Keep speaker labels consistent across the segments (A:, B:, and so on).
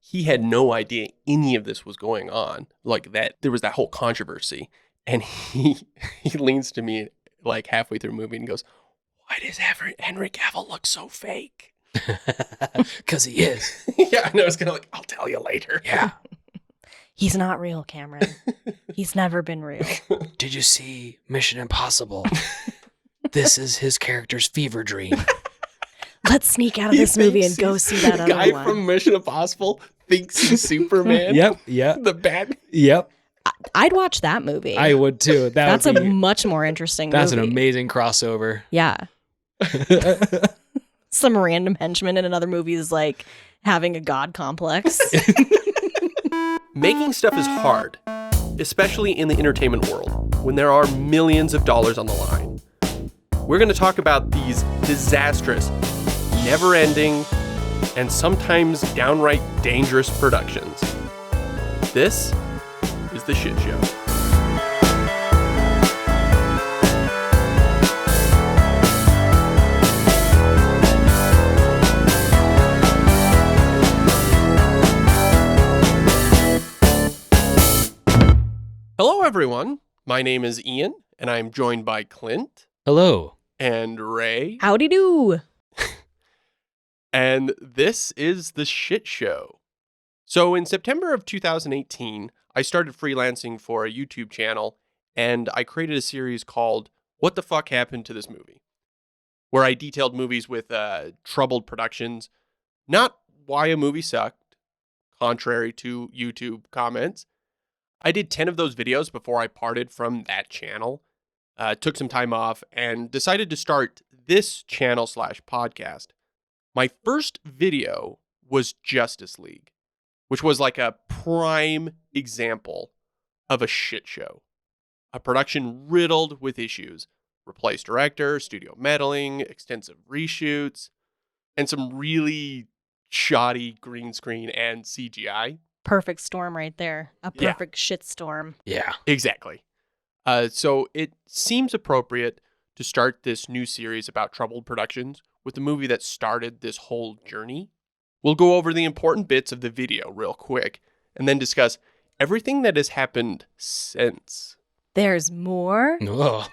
A: he had no idea any of this was going on, like that there was that whole controversy. And he leans to me like halfway through the movie and goes, "Why does Henry Cavill look so fake?"
B: Because he is.
A: Yeah, and I was kind of like, "I'll tell you later."
B: Yeah.
C: He's not real, Cameron. He's never been real.
B: Did you see Mission Impossible? This is his character's fever dream.
C: Let's sneak out of this movie and go see that other
A: guy
C: one.
A: from Mission Impossible thinks he's Superman.
B: Yep.
A: The Batman.
B: Yep.
C: I'd watch that movie.
B: I would too.
C: That's a much more interesting movie.
B: That's an amazing crossover.
C: Yeah. Some random henchman in another movie is like having a god complex.
A: Making stuff is hard, especially in the entertainment world, when there are millions of dollars on the line. We're going to talk about these disastrous, never-ending, and sometimes downright dangerous productions. This is The Shit Show. Hello, everyone. My name is Ian, and I'm joined by Clint.
B: Hello.
A: And Ray.
C: Howdy do.
A: And this is The Shit Show. So in September of 2018, I started freelancing for a YouTube channel, and I created a series called What the Fuck Happened to This Movie? Where I detailed movies with troubled productions, not why a movie sucked, contrary to YouTube comments. I did 10 of those videos before I parted from that channel, took some time off, and decided to start this channel/podcast. My first video was Justice League, which was like a prime example of a shit show. A production riddled with issues. Replaced director, studio meddling, extensive reshoots, and some really shoddy green screen and CGI.
C: Perfect storm right there. A perfect shit storm.
B: Yeah.
A: Exactly. So it seems appropriate to start this new series about troubled productions with the movie that started this whole journey. We'll go over the important bits of the video real quick and then discuss everything that has happened since.
C: There's more?
B: Oh.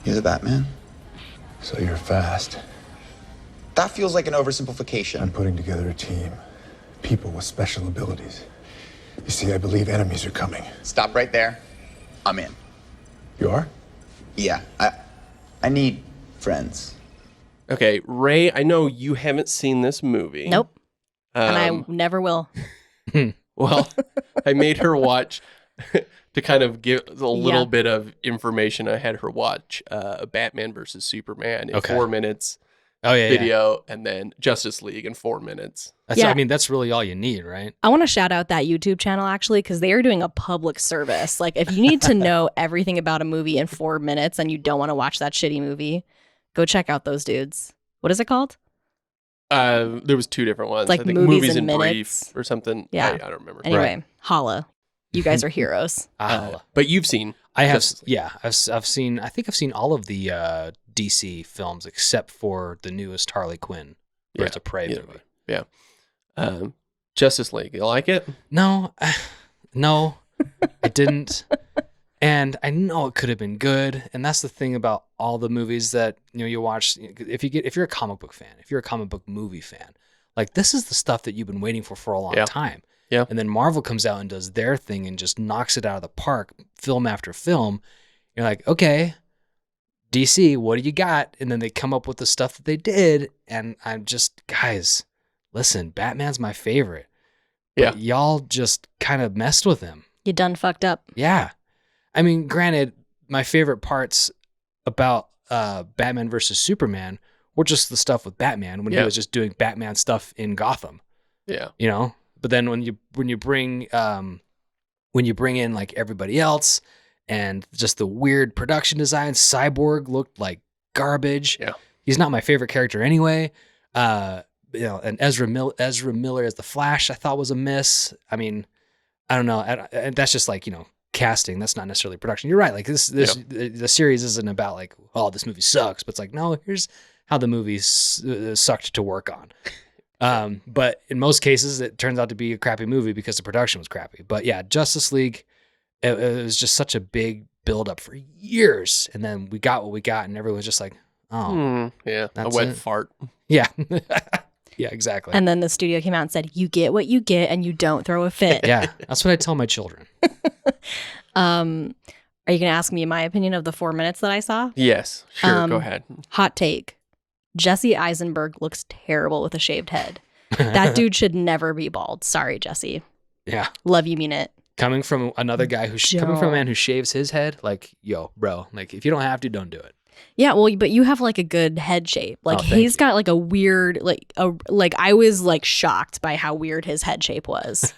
D: You're the Batman?
E: So you're fast.
D: That feels like an oversimplification.
E: I'm putting together a team. People with special abilities. You see, I believe enemies are coming.
D: Stop right there. I'm in.
E: You are?
D: Yeah, I need friends.
A: Okay, Ray, I know you haven't seen this movie.
C: Nope. And I never will.
A: Well, I made her watch to kind of give a little bit of information. I had her watch Batman versus Superman in 4 minutes. Video, and then Justice League in 4 minutes.
B: I mean, that's really all you need, right?
C: I want to shout out that YouTube channel, actually, because they are doing a public service. Like, if you need to know everything about a movie in 4 minutes and you don't want to watch that shitty movie, go check out those dudes. What is it called?
A: There was 2 different ones.
C: Like
A: I think
C: movies
A: in
C: minutes.
A: brief or something.
C: Yeah.
A: I don't remember.
C: Anyway, holla. You guys are heroes.
A: But you've seen.
B: I have. I've seen. I think I've seen all of the DC films except for the newest Harley Quinn. Birds of Prey movie.
A: Yeah. Justice League. You like it?
B: No, I didn't. And I know it could have been good. And that's the thing about all the movies that you watch. If you're a comic book fan, if you're a comic book movie fan, like this is the stuff that you've been waiting for a long time.
A: Yeah.
B: And then Marvel comes out and does their thing and just knocks it out of the park, film after film. You're like, okay, DC, what do you got? And then they come up with the stuff that they did. And I'm just, guys, listen, Batman's my favorite. But y'all just kind of messed with him.
C: You done fucked up.
B: Yeah. I mean, granted, my favorite parts about Batman versus Superman were just the stuff with Batman when he was just doing Batman stuff in Gotham.
A: Yeah.
B: But then when you bring in like everybody else and just the weird production design, Cyborg looked like garbage.
A: Yeah.
B: He's not my favorite character anyway. And Ezra Miller as the Flash I thought was a miss. I mean, I don't know. And that's just like, casting. That's not necessarily production. You're right. Like the series isn't about like, oh, this movie sucks, but it's like, no, here's how the movie sucked to work on. But in most cases, it turns out to be a crappy movie because the production was crappy. But yeah, Justice League, it was just such a big build-up for years. And then we got what we got, and everyone's just like, oh.
A: Yeah, a
B: that's
A: wet
B: it.
A: fart.
B: Yeah. Yeah, exactly.
C: And then the studio came out and said, you get what you get and you don't throw a fit.
B: Yeah, that's what I tell my children.
C: Are you going to ask me my opinion of the 4 minutes that I saw?
A: Yes, sure, go ahead.
C: Hot take. Jesse Eisenberg looks terrible with a shaved head. That dude should never be bald. Sorry, Jesse.
B: Yeah.
C: Love you, mean it.
B: Coming from another guy coming from a man who shaves his head, like, yo, bro, like, if you don't have to, don't do it.
C: Yeah, well, but you have like a good head shape. Like
B: Oh, thank
C: he's
B: you.
C: got like a weird, like I was like shocked by how weird his head shape was.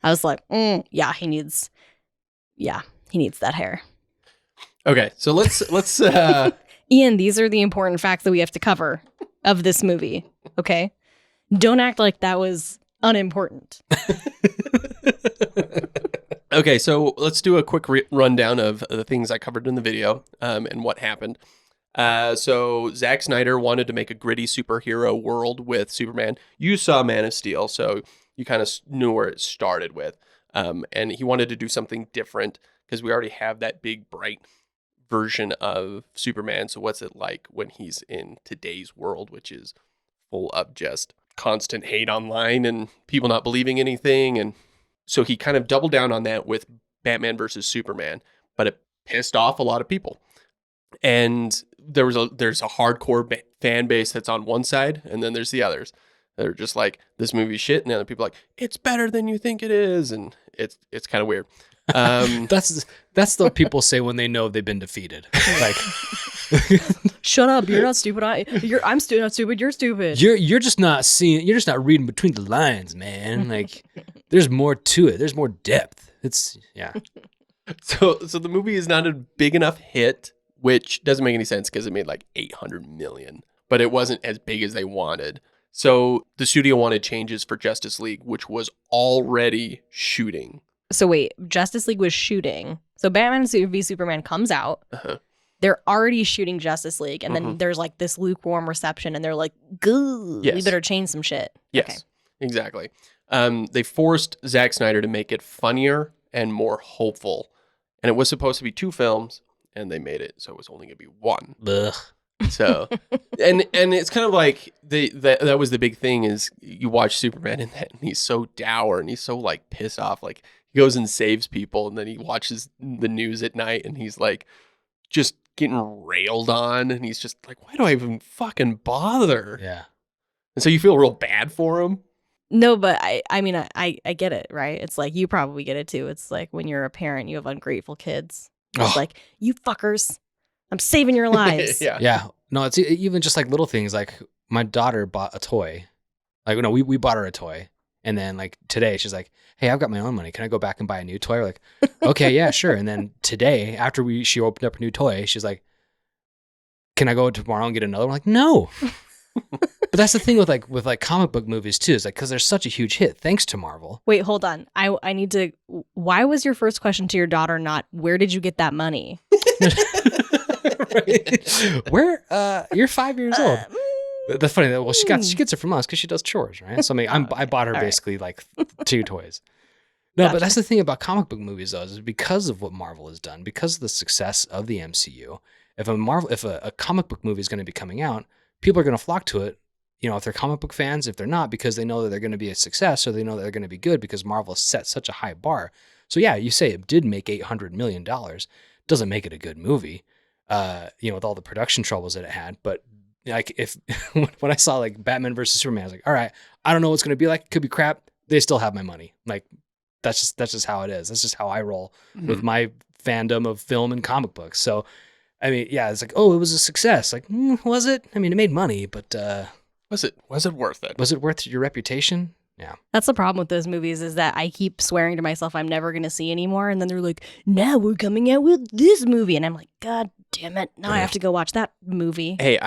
C: I was like, yeah, he needs that hair.
A: Okay, so let's
C: Ian, these are the important facts that we have to cover of this movie. Okay, don't act like that was unimportant.
A: Okay, so let's do a quick rundown of the things I covered in the video and what happened. So Zack Snyder wanted to make a gritty superhero world with Superman. You saw Man of Steel, so you kind of knew where it started with. And he wanted to do something different because we already have that big, bright version of Superman. So what's it like when he's in today's world, which is full of just constant hate online and people not believing anything? And so he kind of doubled down on that with Batman versus Superman, but it pissed off a lot of people. And there's a hardcore fan base that's on one side, and then there's the others. They're just like, this movie's shit, and the other people are like, it's better than you think it is, and it's kind of weird.
B: That's what people say when they know they've been defeated. Like,
C: Shut up! You're not stupid. I'm not stupid. You're stupid.
B: you're just not seeing. You're just not reading between the lines, man. Like, there's more to it. There's more depth. Yeah.
A: So the movie is not a big enough hit, which doesn't make any sense because it made like 800 million, but it wasn't as big as they wanted. So the studio wanted changes for Justice League, which was already shooting.
C: So wait, Justice League was shooting. So Batman v Superman comes out.
A: Uh-huh.
C: They're already shooting Justice League, and then there's like this lukewarm reception, and they're like, "Good,
A: Yes.
C: we better change some shit."
A: Yes,
C: Okay.
A: exactly. They forced Zack Snyder to make it funnier and more hopeful, and it was supposed to be 2 films, and they made it so it was only going to be 1.
B: Ugh.
A: So, and it's kind of like that was the big thing is you watch Superman in that, and he's so dour and he's so like pissed off. Like he goes and saves people, and then he watches the news at night, and he's like just getting railed on, and he's just like, why do I even fucking bother?
B: Yeah.
A: And so you feel real bad for him.
C: No, but I mean, I get it, right? It's like you probably get it too. It's like when you're a parent, you have ungrateful kids. It's
B: Oh.
C: like, you fuckers, I'm saving your lives.
A: Yeah.
B: Yeah. No, it's even just like little things. Like my daughter bought a toy. Like, no, we bought her a toy. And then like today she's like, hey, I've got my own money. Can I go back and buy a new toy? We're like, okay, yeah, sure. And then today, after she opened up a new toy, she's like, can I go tomorrow and get another one? Like, no. But that's the thing with comic book movies too. Is like, because they're such a huge hit thanks to Marvel.
C: Wait, hold on. I need to. Why was your first question to your daughter not, where did you get that money?
B: Right? Where you're 5 years old. The funny that she gets it from us because she does chores, right? So I mean, I bought her
C: All right.
B: basically like 2 toys. No,
C: Gotcha.
B: but that's the thing about comic book movies though, is because of what Marvel has done, because of the success of the MCU. If a comic book movie is going to be coming out, people are going to flock to it. You know, if they're comic book fans, if they're not, because they know that they're going to be a success, or they know that they're going to be good because Marvel set such a high bar. So yeah, you say it did make $800 million, doesn't make it a good movie. With all the production troubles that it had, but like if when I saw like Batman versus Superman, I was like, all right, I don't know what's going to be like. It could be crap. They still have my money. Like that's just how it is. That's just how I roll with my fandom of film and comic books. So, I mean, yeah, it's like, oh, it was a success. Like, was it? I mean, it made money, but
A: Was it worth it?
B: was it worth your reputation? Yeah.
C: That's the problem with those movies is that I keep swearing to myself I'm never going to see anymore. And then they're like, now we're coming out with this movie. And I'm like, God damn it. Now I have to go watch that movie.
A: Hey,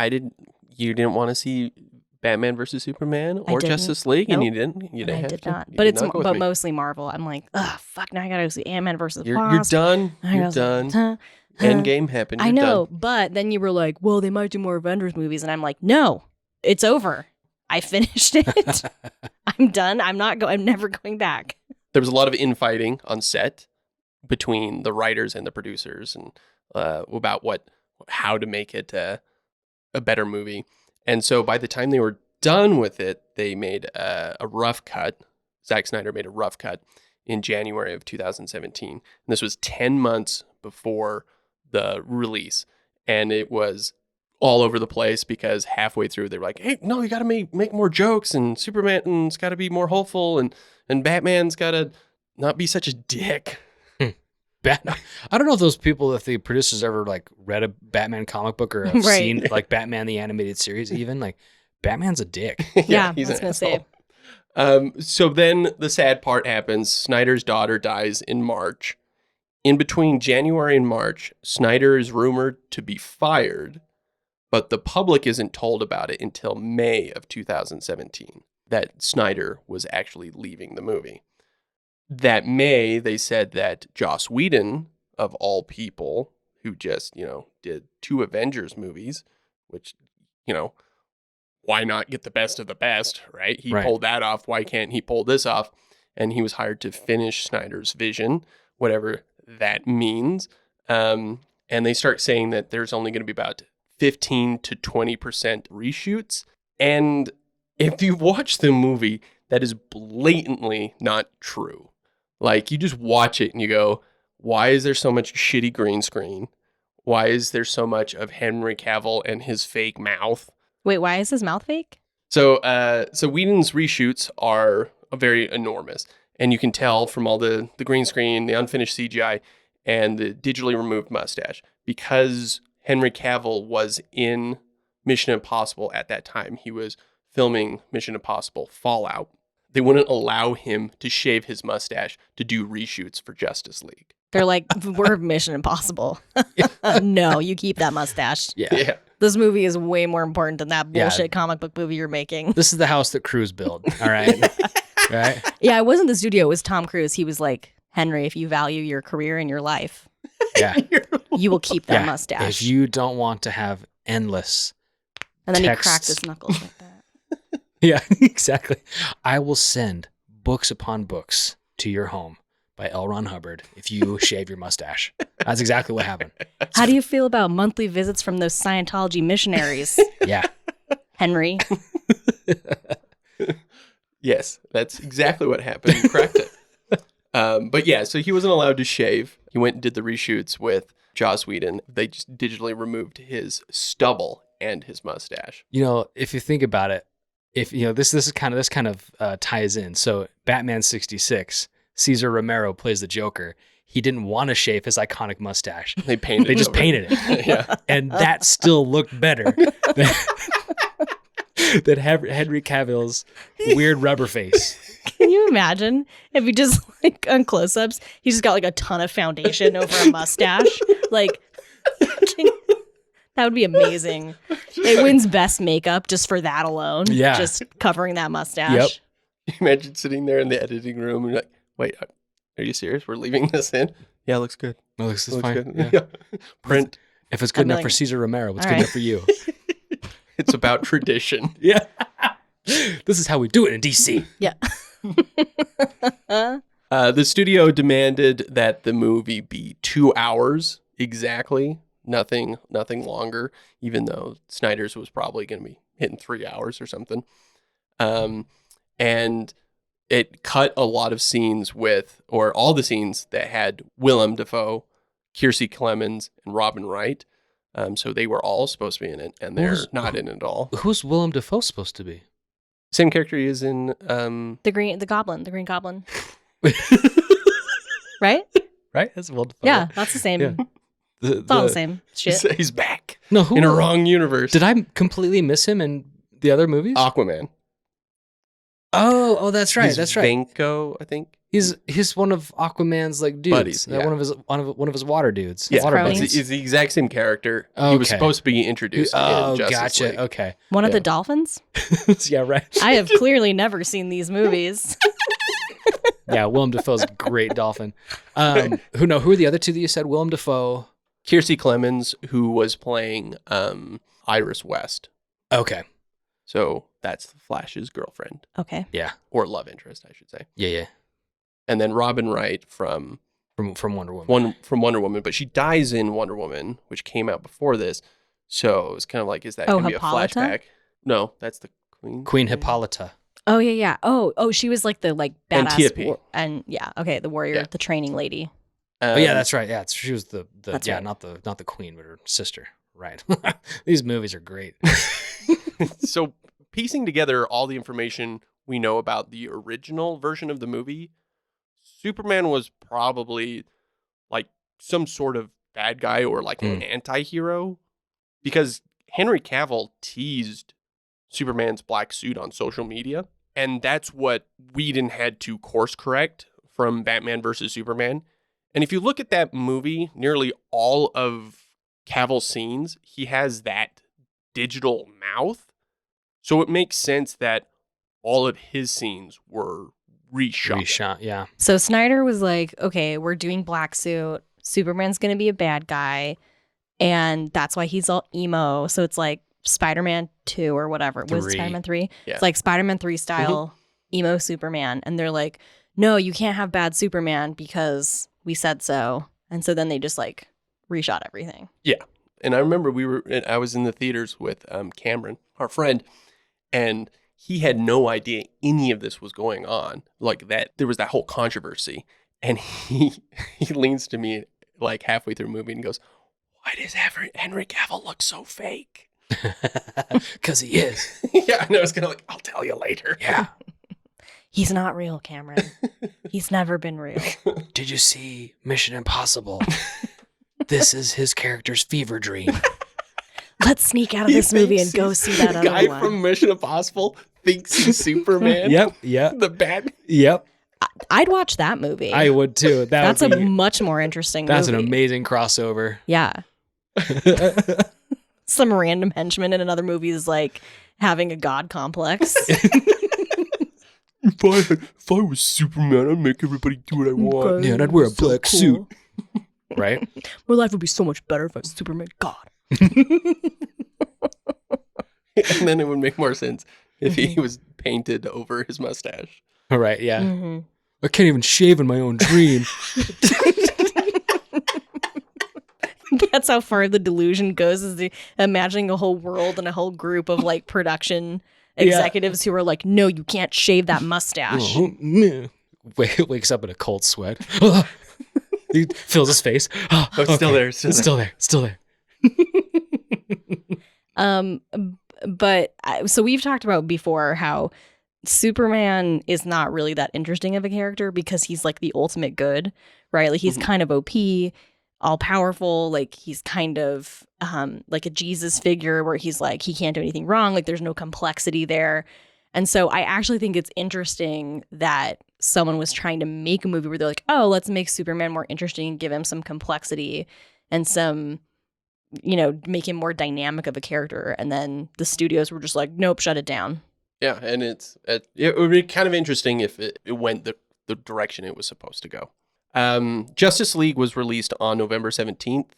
A: you didn't want to see Batman versus Superman
C: I
A: or
C: didn't.
A: Justice League, and
C: Nope.
A: you didn't. You didn't
C: I
A: have
C: did
A: to.
C: not.
A: You
C: But
A: did
C: it's
A: not go with me.
C: mostly Marvel. I'm like, oh, fuck, now I got to see Ant-Man versus
A: You're
C: Wasp.
A: done.
C: I
A: You're
C: gotta see-
A: done.
C: Huh?
A: Endgame happened.
C: I
A: You're
C: know,
A: done.
C: but then you were like, well, they might do more Avengers movies. And I'm like, no, it's over. I finished it. I'm done. I'm never going back.
A: There was a lot of infighting on set between the writers and the producers, and about how to make it a better movie. And so by the time they were done with it, they made a rough cut. Zack Snyder made a rough cut in January of 2017. And this was 10 months before the release. And it was all over the place because halfway through they were like, hey, no, you got to make more jokes, and Superman's got to be more hopeful, and Batman's got to not be such a dick.
B: I don't know if those people, if the producers ever like read a Batman comic book or have
C: Right.
B: seen like Batman the animated series, even like Batman's a dick.
C: Yeah,
A: he's
C: I was
A: an
C: going to say.
A: asshole. So then the sad part happens. Snyder's daughter dies in March. In between January and March, Snyder is rumored to be fired, but the public isn't told about it until May of 2017, that Snyder was actually leaving the movie. That May, they said that Joss Whedon, of all people, who just, did 2 Avengers movies, which, why not get the best of the best, right? He
B: Right.
A: pulled that off. Why can't he pull this off? And he was hired to finish Snyder's vision, whatever that means. And they start saying that there's only going to be about 15 to 20% reshoots. And if you watch the movie, that is blatantly not true. Like, you just watch it and you go, why is there so much shitty green screen? Why is there so much of Henry Cavill and his fake mouth?
C: Wait, why is his mouth fake?
A: So Whedon's reshoots are very enormous. And you can tell from all the green screen, the unfinished CGI, and the digitally removed mustache. Because Henry Cavill was in Mission Impossible at that time. He was filming Mission Impossible Fallout. They wouldn't allow him to shave his mustache to do reshoots for Justice League.
C: They're like, we're Mission Impossible. No, you keep that mustache.
B: Yeah.
C: This movie is way more important than that
B: Yeah.
C: bullshit comic book movie you're making.
B: This is the house that Cruise built. All right. Right.
C: Yeah, it wasn't the studio. It was Tom Cruise. He was like, Henry, if you value your career and your life,
B: Yeah.
C: you will keep that
B: Yeah.
C: mustache.
B: If you don't want to have endless.
C: And then
B: texts.
C: he cracked his knuckles like that.
B: Yeah, exactly. I will send books upon books to your home by L. Ron Hubbard if you shave your mustache. That's exactly what happened.
C: How do you feel about monthly visits from those Scientology missionaries,
B: Yeah.
C: Henry?
A: Yes, that's exactly what happened. You cracked it. But yeah, so he wasn't allowed to shave. He went and did the reshoots with Joss Whedon. They just digitally removed his stubble and his mustache.
B: If you think about it, if this kind of ties in. So Batman 66, Cesar Romero plays the Joker. He didn't want to shave his iconic mustache.
A: They painted.
B: They just
A: over
B: painted it.
A: Yeah.
B: And that still looked better than Henry Cavill's weird rubber face.
C: Can you imagine if he just like on close-ups, he just got like a ton of foundation over a mustache? Like that would be amazing. It wins best makeup just for that alone.
B: Yeah.
C: Just covering that mustache.
B: Yep.
A: You imagine sitting there in the editing room and you're like, wait, are you serious? We're leaving this in? Yeah, it looks good.
B: No, this is
A: Looks
B: fine.
A: good.
B: Yeah.
A: Print.
B: If it's good
C: I'd be
B: enough
C: like,
B: for Cesar Romero, what's
C: all
B: good
C: right.
B: enough for you?
A: It's about tradition.
B: Yeah. This is how we do it in DC.
C: Yeah.
A: The studio demanded that the movie be 2 hours exactly, nothing longer, even though Snyder's was probably going to be hitting 3 hours or something. And it cut a lot of scenes or all the scenes that had Willem Dafoe, Kiersey Clemens, and Robin Wright. So they were all supposed to be in it, and they're not in it at all.
B: Who's Willem Dafoe supposed to be?
A: Same character he is in.
C: The Green Goblin. Right?
B: Right? That's Willem Dafoe.
C: Yeah, that's the same.
B: Yeah.
C: It's all the same shit.
A: He's back
B: No, who?
A: in a wrong universe.
B: Did I completely miss him in the other movies?
A: Aquaman.
B: Oh, that's right.
A: He's
B: That's right.
A: Vanko, I think.
B: He's one of Aquaman's like dudes.
A: Buddies, yeah.
B: One of his water dudes.
C: His
B: Water
C: cronies.
B: buddies.
A: It's the exact same character. He was
B: Okay.
A: supposed to be introduced
B: Oh,
A: in Justice
B: gotcha.
A: League.
B: Okay.
C: One of
A: Yeah.
C: the dolphins?
B: Yeah, right.
C: I have clearly never seen these movies.
B: Yeah, Willem Dafoe's a great dolphin. Who are the other two that you said? Willem Dafoe.
A: Kiersey Clemens, who was playing Iris West.
B: Okay.
A: So that's Flash's girlfriend,
C: Okay.
B: Yeah.
A: or love interest, I should say.
B: Yeah.
A: And then Robin Wright from
B: Wonder Woman.
A: from Wonder Woman, but she dies in Wonder Woman, which came out before this. So it's kind of like, is that going to be a
C: Hippolyta?
A: flashback? No, that's the Queen.
B: Queen Hippolyta.
C: Oh yeah. Oh, she was like the badass
A: Antiope.
C: and the warrior,
A: Yeah.
C: the training lady.
B: Oh yeah, that's right. Yeah, she was the
C: That's
B: yeah,
C: right.
B: not the queen, but her sister. Right. These movies are great.
A: So piecing together all the information we know about the original version of the movie, Superman was probably like some sort of bad guy or like an anti-hero, because Henry Cavill teased Superman's black suit on social media, and that's what Whedon had to course correct from Batman versus Superman. And if you look at that movie, nearly all of Cavill's scenes, he has that digital mouth. So it makes sense that all of his scenes were reshot.
B: Yeah.
C: So Snyder was like, okay, we're doing black suit. Superman's going to be a bad guy. And that's why he's all emo. So it's like Spider-Man 2 or whatever. Was it
B: 3.
C: Spider-Man 3?
A: Yeah.
C: It's like Spider-Man 3 style emo Superman. And they're like, no, you can't have bad Superman because we said so. And so then they just like reshot everything.
A: Yeah. And I remember I was in the theaters with Cameron, our friend, and he had no idea any of this was going on. Like that, there was that whole controversy. And he leans to me like halfway through the movie and goes, why does Henry Cavill look so fake?
B: Because he is.
A: Yeah, and I was kind of like, I'll tell you later.
B: Yeah.
C: He's not real, Cameron. He's never been real.
B: Did you see Mission Impossible? This is his character's fever dream.
C: Let's sneak out of this movie and go see that
A: The
C: other
A: guy
C: one.
A: from Mission Impossible thinks he's Superman.
B: Yep.
A: The bad.
B: Yep.
C: I'd watch that movie.
B: I would too.
C: That's
B: would
C: a
B: be,
C: much more interesting
B: That's
C: movie.
B: an amazing crossover.
C: Yeah. Some random henchman in another movie is like having a god complex.
A: If I was Superman, I'd make everybody do what I want.
B: Yeah, and I'd wear a black suit. Right?
C: My life would be so much better if I was Superman. God.
A: And then it would make more sense if he was painted over his mustache.
B: All right. Yeah.
C: Mm-hmm.
B: I can't even shave in my own dream.
C: That's how far the delusion goes, is imagining a whole world and a whole group of like production executives who are like, no, you can't shave that mustache.
B: Wakes up in a cold sweat. He feels his face. Oh,
A: it's still there.
B: It's still there. It's still there.
C: So we've talked about before how Superman is not really that interesting of a character because he's like the ultimate good, right? Like he's kind of OP, all powerful. Like he's kind of like a Jesus figure where he's like, he can't do anything wrong. Like there's no complexity there. And so I actually think it's interesting that someone was trying to make a movie where they're like, oh, let's make Superman more interesting and give him some complexity and some, make him more dynamic of a character. And then the studios were just like, nope, shut it down.
A: Yeah, and it would be kind of interesting if it went the direction it was supposed to go. Justice League was released on November 17th,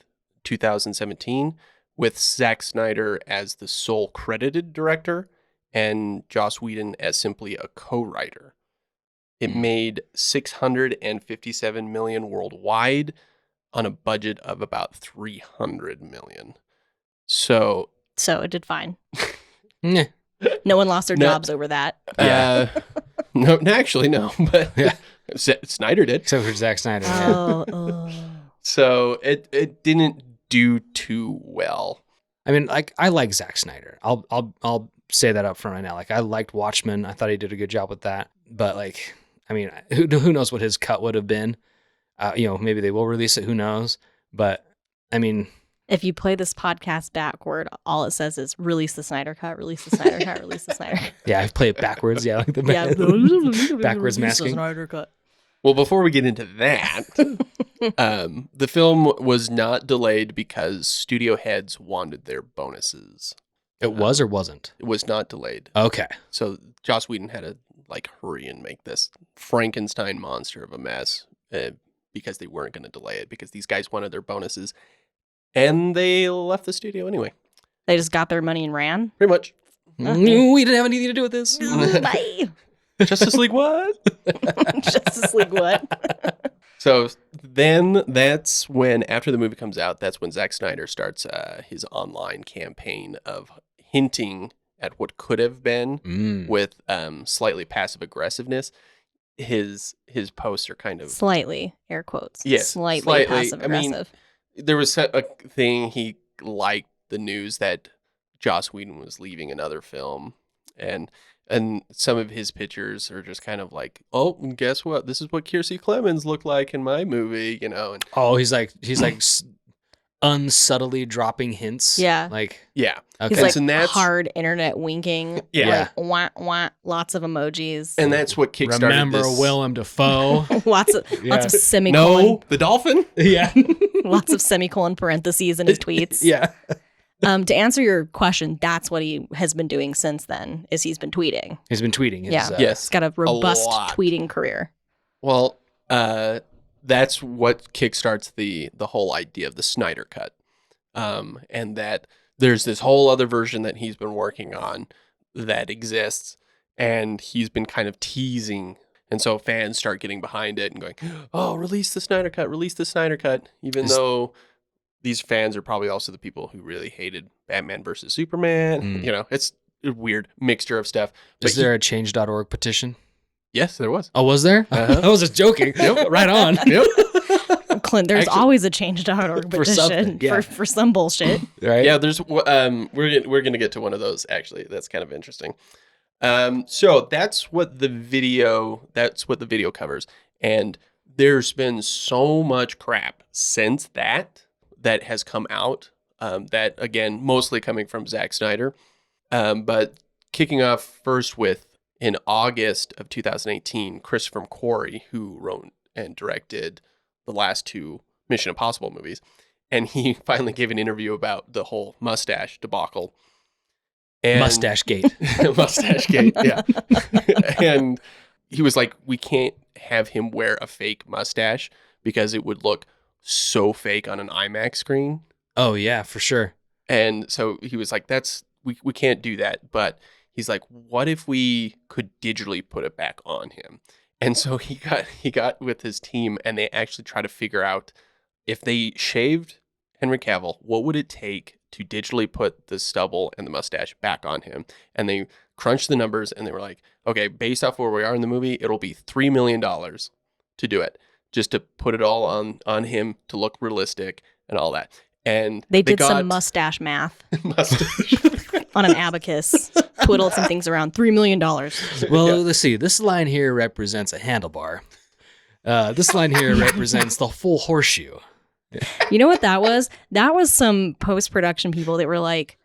A: 2017, with Zack Snyder as the sole credited director and Joss Whedon as simply a co-writer. It made $657 million worldwide on a budget of about $300 million. So
C: it did fine.
B: Yeah.
C: No one lost their
A: No.
C: jobs over that.
A: No, actually, no. But
B: Yeah.
A: Snyder did.
B: Except for Zack Snyder. Yeah.
C: Oh.
A: So it didn't do too well.
B: I mean, like I like Zack Snyder. I'll say that up front right now. Like I liked Watchmen. I thought he did a good job with that. But like, I mean, who knows what his cut would have been? Maybe they will release it. Who knows? But I mean,
C: If you play this podcast backward, all it says is release the Snyder Cut, release the Snyder Cut, release the Snyder Cut.
B: yeah, I play it backwards. Yeah, like the backwards
C: Release the
B: masking.
C: Snyder Cut.
A: Well, before we get into that, the film was not delayed because studio heads wanted their bonuses.
B: It was or wasn't?
A: It was not delayed.
B: Okay.
A: So Joss Whedon had to hurry and make this Frankenstein monster of a mess because they weren't going to delay it because these guys wanted their bonuses And they left the studio anyway.
C: They just got their money and ran.
A: Pretty much.
B: We didn't have anything to do with this.
C: Bye.
A: Justice League what?
C: Justice League what?
A: So then that's when, after the movie comes out, that's when Zack Snyder starts his online campaign of hinting at what could have been with slightly passive aggressiveness. His posts are kind of
C: Slightly, air quotes.
A: Yes,
C: Slightly passive aggressive.
A: There was a thing he liked the news that Joss Whedon was leaving another film, and some of his pictures are just kind of like, oh, guess what? This is what Kiersey Clemens looked like in my movie, you know. And
B: Oh, he's like unsubtly dropping hints.
C: Yeah.
B: Like,
A: yeah,
C: He's
B: okay.
C: like
A: and that's-
C: hard internet winking.
A: Yeah.
C: Like, wah, wah, lots of emojis.
A: and that's what kickstarted
B: remember
A: this.
B: Willem Dafoe.
C: lots of
B: Yeah.
C: semicolon.
A: No, the dolphin.
B: Yeah.
C: Lots of semicolon parentheses in his tweets.
B: Yeah.
C: To answer your question, that's what he has been doing since then, is he's been tweeting.
B: He's been tweeting.
C: Yeah.
A: Yes.
C: He's got a robust
A: lot.
C: tweeting career.
A: Well, that's what kickstarts the whole idea of the Snyder Cut, and that there's this whole other version that he's been working on that exists, and he's been kind of teasing, and so fans start getting behind it and going, "Oh, release the Snyder Cut, release the Snyder Cut," even though these fans are probably also the people who really hated Batman versus Superman. You know, it's a weird mixture of stuff. But
B: Is there a change.org petition?
A: yes, there was.
B: Oh, was there?
A: Uh-huh.
B: I was just joking. Right on.
A: Yep.
C: Clint, there's
A: Actually-
C: always a change.org
B: For something,
C: petition
B: yeah.
C: for some bullshit.
B: Right?
A: Yeah, there's we're gonna get to one of those actually. That's kind of interesting. So that's what the video covers, and there's been so much crap since that has come out. That again, mostly coming from Zack Snyder, but kicking off first with in August of 2018, Christopher McQuarrie, who wrote and directed the last two Mission Impossible movies. And he finally gave an interview about the whole mustache debacle. And
B: Mustache Gate.
A: Mustache Gate, yeah. And he was like, we can't have him wear a fake mustache because it would look so fake on an IMAX screen.
B: Oh, yeah, for sure.
A: And so he was like, we can't do that. But he's like, what if we could digitally put it back on him? And so he got with his team, and they actually try to figure out if they shaved Henry Cavill, what would it take to digitally put the stubble and the mustache back on him? And they crunched the numbers, and they were like, okay, based off where we are in the movie, it'll be $3 million to do it, just to put it all on him to look realistic and all that. And
C: They did
A: got
C: some mustache math
A: mustache.
C: on an abacus, twiddled some things around. $3 million.
B: Well, let's see. This line here represents a handlebar. This line here represents the full horseshoe.
C: You know what that was? That was some post-production people that were like,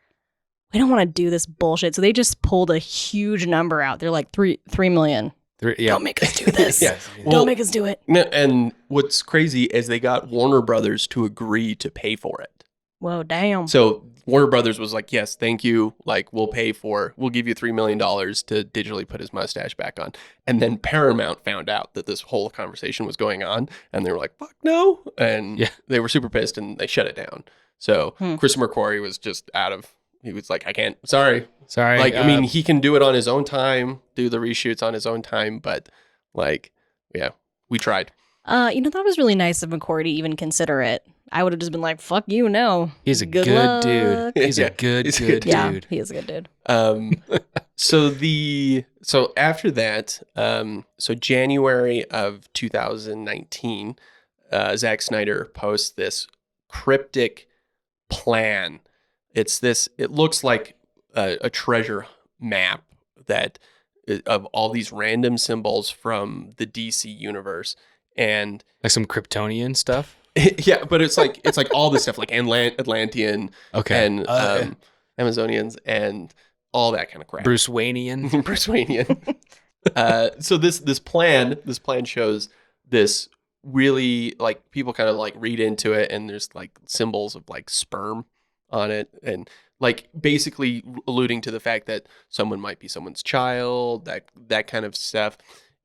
C: we don't want to do this bullshit. So they just pulled a huge number out. They're like, 3 million.
B: Yeah.
C: Don't make us do this.
A: Yeah.
C: Don't make us do it.
A: No, and what's crazy is they got Warner Brothers to agree to pay for it.
C: Whoa, damn.
A: So Warner Brothers was like, yes, thank you. Like, we'll give you $3 million to digitally put his mustache back on. And then Paramount found out that this whole conversation was going on, and they were like, fuck no. And they were super pissed, and they shut it down. So Christopher McQuarrie was just he was like, I can't, sorry. Like, I mean, he can do it on his own time, do the reshoots on his own time, but like, yeah, we tried.
C: That was really nice of McCoy to even consider it. I would have just been like, fuck you, no.
B: He's a good
C: luck.
B: dude. He's
A: Yeah,
B: a good
A: he's a
B: dude.
A: good
C: Yeah, he is a good dude.
A: So after that, so January of 2019, Zack Snyder posts this cryptic plan. It looks like a treasure map of all these random symbols from the DC universe. And
B: Like some Kryptonian stuff.
A: yeah, but it's like all this stuff, like Atlantean
B: Okay.
A: and Amazonians and all that kind of crap.
B: Bruce Waynian.
A: Bruce Waynian. So this plan shows this really, like, people kind of like read into it, and there's like symbols of like sperm on it, and like basically alluding to the fact that someone might be someone's child, that kind of stuff.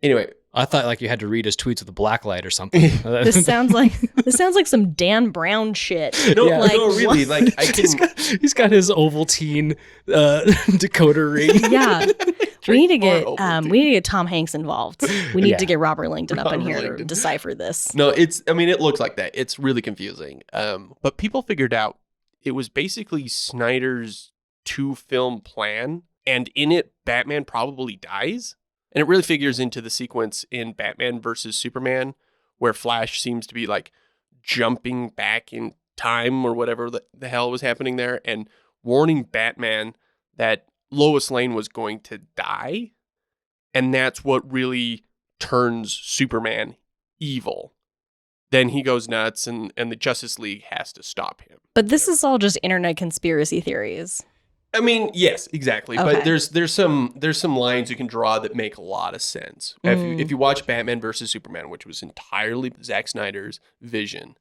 A: Anyway,
B: I thought like you had to read his tweets with a black light or something.
C: This sounds like some Dan Brown shit.
A: no,
B: Yeah.
A: no, really, like I can.
B: He's got his Ovaltine decoder ring.
C: Yeah. We need to get
A: Ovaltine.
C: we need to get Tom Hanks involved. We need
B: Yeah.
C: to get Robert Langdon up in
A: Robert
C: here to
A: Langdon.
C: decipher this.
A: No, it looks like that. It's really confusing. But people figured out it was basically Snyder's 2-film plan, and in it, Batman probably dies. And it really figures into the sequence in Batman versus Superman, where Flash seems to be like jumping back in time or whatever the hell was happening there, and warning Batman that Lois Lane was going to die. And that's what really turns Superman evil. Then he goes nuts, and the Justice League has to stop him.
C: But this is all just internet conspiracy theories.
A: I mean, yes, exactly.
C: Okay.
A: But there's some lines you can draw that make a lot of sense. If you watch Batman versus Superman, which was entirely Zack Snyder's vision,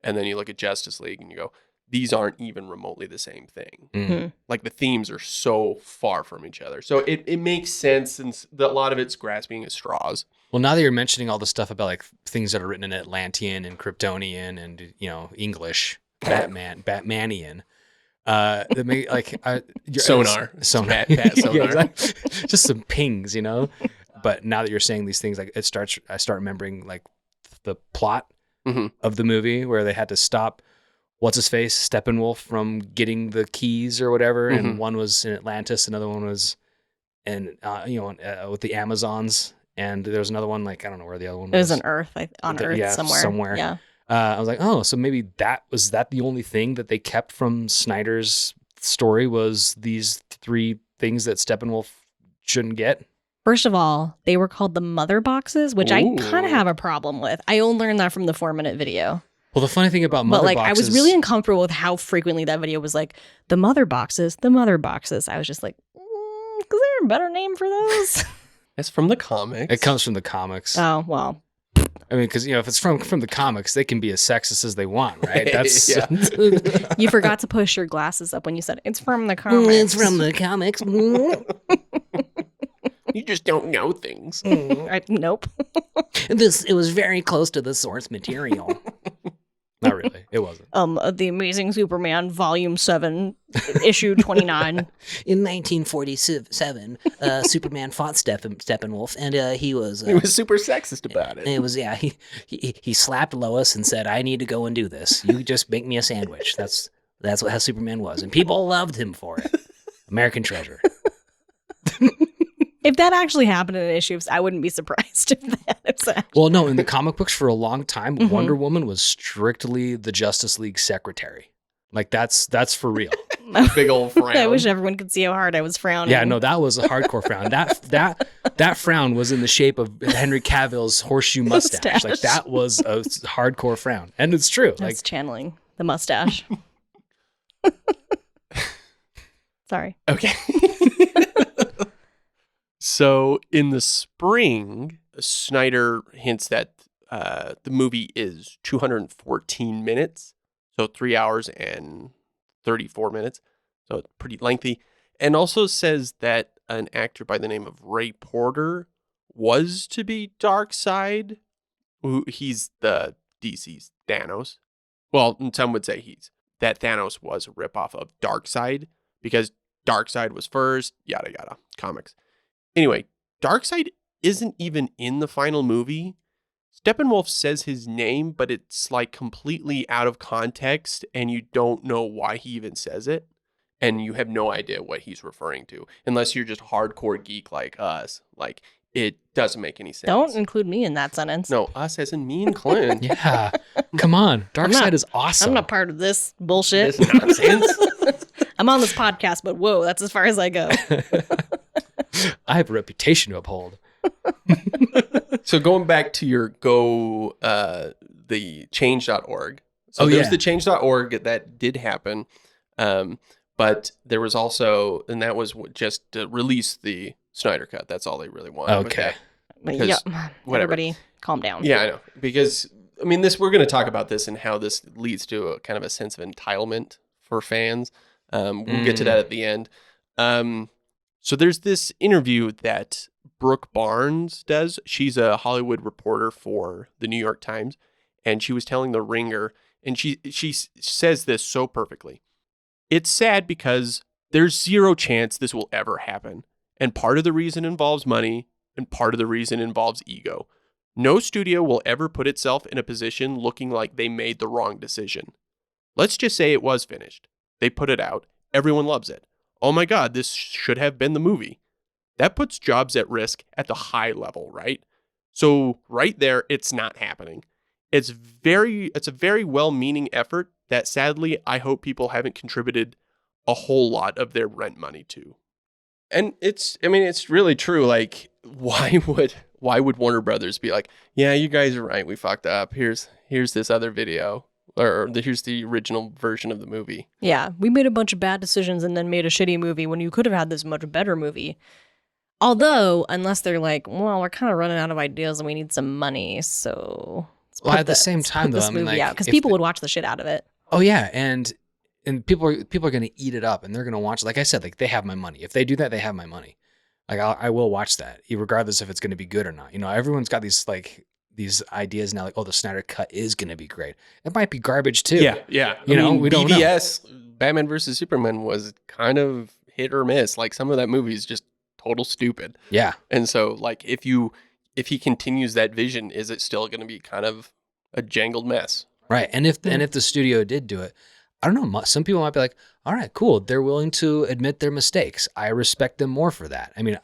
A: and then you look at Justice League and you go, these aren't even remotely the same thing.
C: Mm-hmm.
A: Like the themes are so far from each other. So it makes sense, and a lot of it's grasping at straws.
B: Well, now that you're mentioning all the stuff about like things that are written in Atlantean and Kryptonian and English, Batmanian. That make like
A: Sonar.
B: sonar,
A: Bat sonar.
B: Yeah, exactly. Just some pings, But now that you're saying these things, like I start remembering like the plot of the movie where they had to stop what's his face Steppenwolf from getting the keys or whatever, and one was in Atlantis, another one was in with the Amazons, and there was another one like I don't know where the other one was.
C: It was on Earth, Earth
B: Yeah, somewhere.
C: Yeah.
B: I was like, oh, so maybe that the only thing that they kept from Snyder's story was these 3 things that Steppenwolf shouldn't get.
C: First of all, they were called the mother boxes, which I
A: Ooh.
C: kind of have a problem with. I only learned that from the 4-minute video.
B: Well, the funny thing about mother
C: But
B: boxes,
C: I was really uncomfortable with how frequently that video was like, the mother boxes, the mother boxes. I was just like, is there a better name for those?
A: That's from the comics.
B: it comes from the comics.
C: Oh, well.
B: I mean, because if it's from the comics, they can be as sexist as they want, right? That's
A: Yeah.
C: You forgot to push your glasses up when you said it's from the comics.
B: It's from the comics.
A: You just don't know things.
C: Nope.
B: It was very close to the source material. Not really. It wasn't.
C: The Amazing Superman, Volume 7, Issue 29.
B: In 1947, Superman fought Steppenwolf, and he was
A: He was super sexist about it.
B: it was he slapped Lois and said, "I need to go and do this. You just make me a sandwich." That's how Superman was, and people loved him for it. American treasure.
C: If that actually happened in issues, I wouldn't be surprised if that is actually.
B: Well, no, in the comic books for a long time, Wonder Woman was strictly the Justice League secretary. Like that's for real.
A: Big old frown.
C: I wish everyone could see how hard I was frowning.
B: Yeah, no, that was a hardcore frown. That frown was in the shape of Henry Cavill's horseshoe mustache. Like that was a hardcore frown, and it's true.
C: That's channeling the mustache. Sorry.
A: Okay. So in the spring, Snyder hints that the movie is 214 minutes, so 3 hours and 34 minutes, so it's pretty lengthy, and also says that an actor by the name of Ray Porter was to be Darkseid. He's the DC's Thanos. Well, and some would say that Thanos was a ripoff of Darkseid because Darkseid was first, yada yada, comics. Anyway, Darkseid isn't even in the final movie. Steppenwolf says his name, but it's like completely out of context, and you don't know why he even says it, and you have no idea what he's referring to, unless you're just hardcore geek like us. Like, it doesn't make any sense.
C: Don't include me in that sentence.
A: No, us as in me and Clint.
B: Yeah, come on, Darkseid is awesome.
C: I'm not part of this bullshit.
A: This nonsense.
C: I'm on this podcast, but whoa, that's as far as I go.
B: I have a reputation to uphold.
A: So going back to your the change.org. So there's the change.org that did happen. But there was also, and that was just to release the Snyder Cut. That's all they really wanted.
B: Okay.
C: But
A: Because
C: yeah,
A: whatever.
C: everybody calm down.
A: Yeah, I know. Because, I mean, we're going to talk about this and how this leads to a kind of a sense of entitlement for fans. We'll get to that at the end. So there's this interview that Brooke Barnes does. She's a Hollywood reporter for the New York Times, and she was telling The Ringer, and she says this so perfectly. It's sad because there's zero chance this will ever happen. And part of the reason involves money, and part of the reason involves ego. No studio will ever put itself in a position looking like they made the wrong decision. Let's just say it was finished. They put it out. Everyone loves it. Oh my God, this should have been the movie. That puts jobs at risk at the high level, right? So right there, it's not happening. It's a very well-meaning effort that sadly I hope people haven't contributed a whole lot of their rent money to. And it's really true. Like, why would Warner Brothers be like, yeah, you guys are right, we fucked up. Here's this other video, or here's the original version of the movie.
C: Yeah, we made a bunch of bad decisions and then made a shitty movie when you could have had this much better movie. Although, unless they're like, well, we're kind of running out of ideas and we need some money, so
B: at the same time, though,
C: this movie out, because people would watch the shit out of it.
B: Oh yeah, and people are going to eat it up, and they're going to watch. Like I said, like they have my money. If they do that, they have my money. Like I will watch that, regardless if it's going to be good or not. Everyone's got these ideas now, like, oh, the Snyder Cut is going to be great. It might be garbage too.
A: Yeah.
B: We don't know.
A: BVS, Batman vs Superman, was kind of hit or miss. Like, some of that movie is just total stupid.
B: Yeah.
A: And so, like, if he continues that vision, is it still going to be kind of a jangled mess?
B: Right. And if the studio did do it, I don't know. Some people might be like, all right, cool. They're willing to admit their mistakes. I respect them more for that. I mean,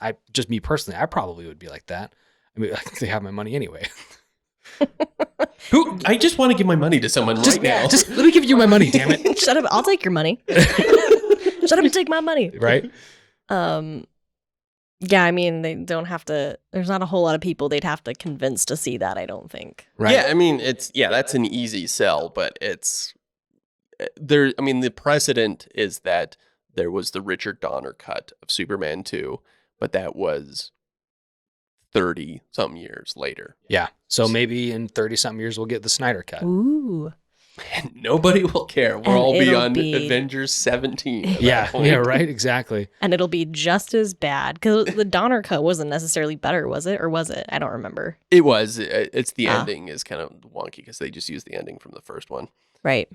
B: me personally, I probably would be like that. I mean, they have my money anyway.
A: I just want to give my money to someone right now.
B: Just let me give you my money, damn it.
C: Shut up. I'll take your money. Shut up and take my money.
B: Right.
C: Yeah, I mean, they don't have to. There's not a whole lot of people they'd have to convince to see that, I don't think.
B: Right.
A: Yeah, I mean, that's an easy sell, but the precedent is that there was the Richard Donner cut of Superman 2, but that was 30-something years later.
B: Yeah. So maybe in 30-something years, we'll get the Snyder Cut.
C: Ooh.
A: And nobody will care. We'll all be on Avengers 17.
B: Yeah, right, exactly.
C: And it'll be just as bad, because the Donner Cut wasn't necessarily better, was it? Or was it? I don't remember.
A: It was. It's the ending is kind of wonky because they just used the ending from the first one.
C: Right.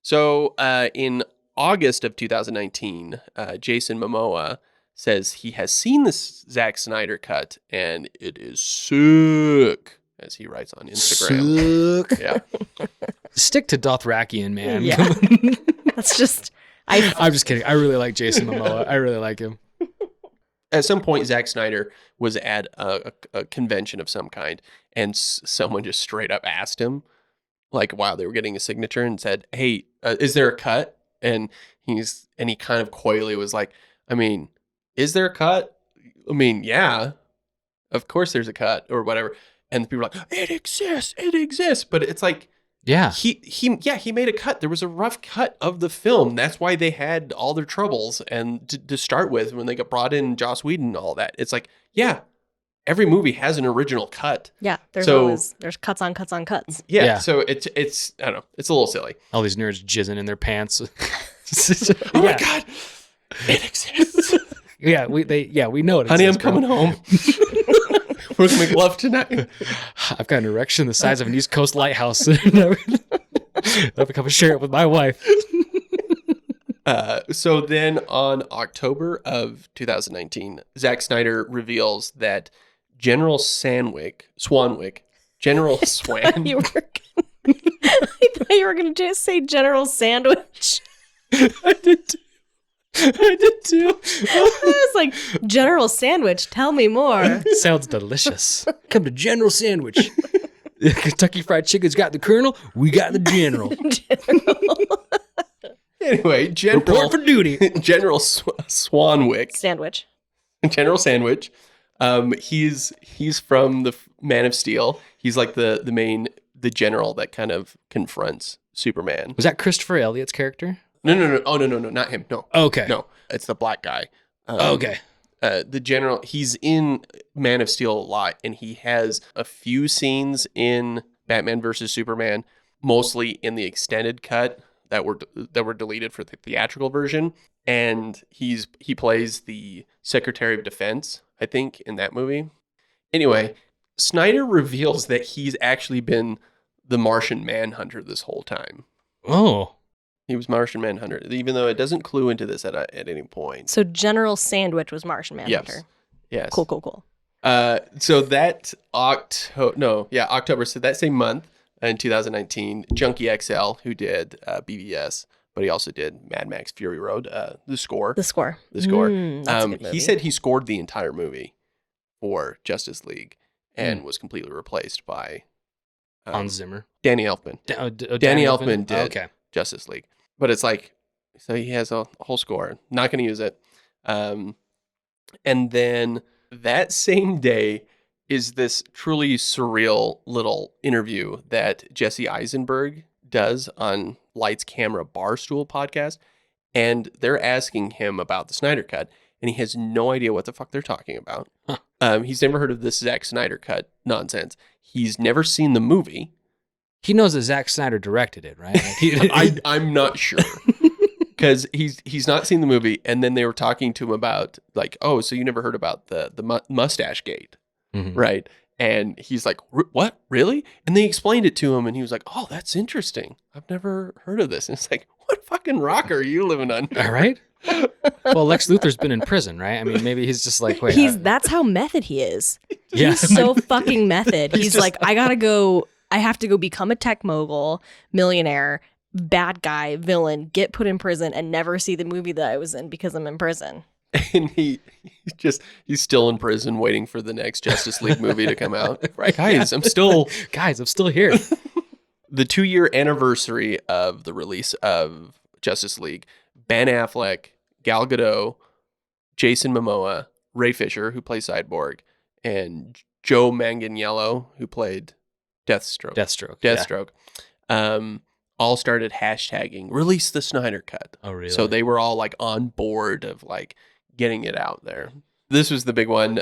A: So in August of 2019, Jason Momoa says he has seen this Zack Snyder Cut and it is sick, as he writes on Instagram.
B: Sick.
A: Yeah.
B: Stick to Dothrakian, man.
C: Yeah. That's just...
B: I'm just kidding. I really like Jason Momoa. I really like him.
A: At some point, Zack Snyder was at a convention of some kind, and someone just straight up asked him, like, while they were getting a signature, and said, "Hey, is there a cut?" And he kind of coyly was like, "I mean, is there a cut? I mean, yeah, of course there's a cut," or whatever. And the people were like, "It exists." But it's like,
B: yeah,
A: he made a cut. There was a rough cut of the film. That's why they had all their troubles. And to start with, when they got brought in Joss Whedon and all that, it's like, yeah, every movie has an original cut.
C: Yeah, there's cuts on cuts on cuts.
A: Yeah. So it's I don't know, it's a little silly.
B: All these nerds jizzing in their pants.
A: Oh my God, it exists.
B: Yeah, we know it.
A: Honey,
B: exists,
A: I'm coming home. We're gonna make love tonight.
B: I've got an erection the size of an East Coast lighthouse. I'll come and share it with my wife.
A: So then on October of 2019, Zack Snyder reveals that General Swanwick, General Swan.
C: I thought you were going to just say General Sandwich.
A: I did too.
C: I was like, General Sandwich, tell me more.
B: Sounds delicious. Come to General Sandwich. Kentucky Fried Chicken's got the Colonel. We got the General.
A: Anyway,
B: Report for duty.
A: General Swanwick.
C: Sandwich.
A: General Sandwich. He's from the Man of Steel. He's like the general that kind of confronts Superman.
B: Was that Christopher Elliott's character?
A: No. Oh, no, not him. No.
B: Okay.
A: No, it's the black guy.
B: Okay.
A: The general, he's in Man of Steel a lot, and he has a few scenes in Batman versus Superman, mostly in the extended cut. that were deleted for the theatrical version, and he plays the Secretary of Defense, I think, in that movie. Anyway, Snyder reveals that he's actually been the Martian Manhunter this whole time.
B: Oh.
A: He was Martian Manhunter, even though it doesn't clue into this at any point.
C: So General Sandwich was Martian Manhunter.
A: Yes.
C: Cool.
A: So that October, so that same month in 2019, Junkie XL, who did BVS, but he also did Mad Max Fury Road, the score.
C: The score.
A: That's a good
C: movie.
A: He said he scored the entire movie for Justice League and was completely replaced by
B: Hans Zimmer.
A: Danny Elfman. Danny Elfman did Justice League. But it's like, so he has a whole score. Not going to use it. And then that same day is this truly surreal little interview that Jesse Eisenberg does on Lights Camera Barstool podcast. And they're asking him about the Snyder Cut. And he has no idea what the fuck they're talking about. Huh. He's never heard of this Zack Snyder Cut nonsense. He's never seen the movie.
B: He knows that Zack Snyder directed it, right?
A: I'm not sure. Because he's not seen the movie, and then they were talking to him about, like, oh, so you never heard about the mustache gate, right? And he's like, what, really? And they explained it to him, and he was like, oh, that's interesting. I've never heard of this. And it's like, what fucking rock are you living on?
B: All right. Well, Lex Luthor's been in prison, right? I mean, maybe he's just like, wait.
C: That's how method he is.
B: Yeah.
C: He's so fucking method. He's like, I have to go become a tech mogul, millionaire, bad guy, villain, get put in prison, and never see the movie that I was in because I'm in prison.
A: And he's still in prison waiting for the next Justice League movie to come out.
B: Right.
A: Guys, I'm still
B: here.
A: The 2-year anniversary of the release of Justice League, Ben Affleck, Gal Gadot, Jason Momoa, Ray Fisher, who plays Cyborg, and Joe Manganiello, who played Deathstroke. All started hashtagging release the Snyder Cut.
B: Oh, really?
A: So they were all like on board of like getting it out there. This was the big one.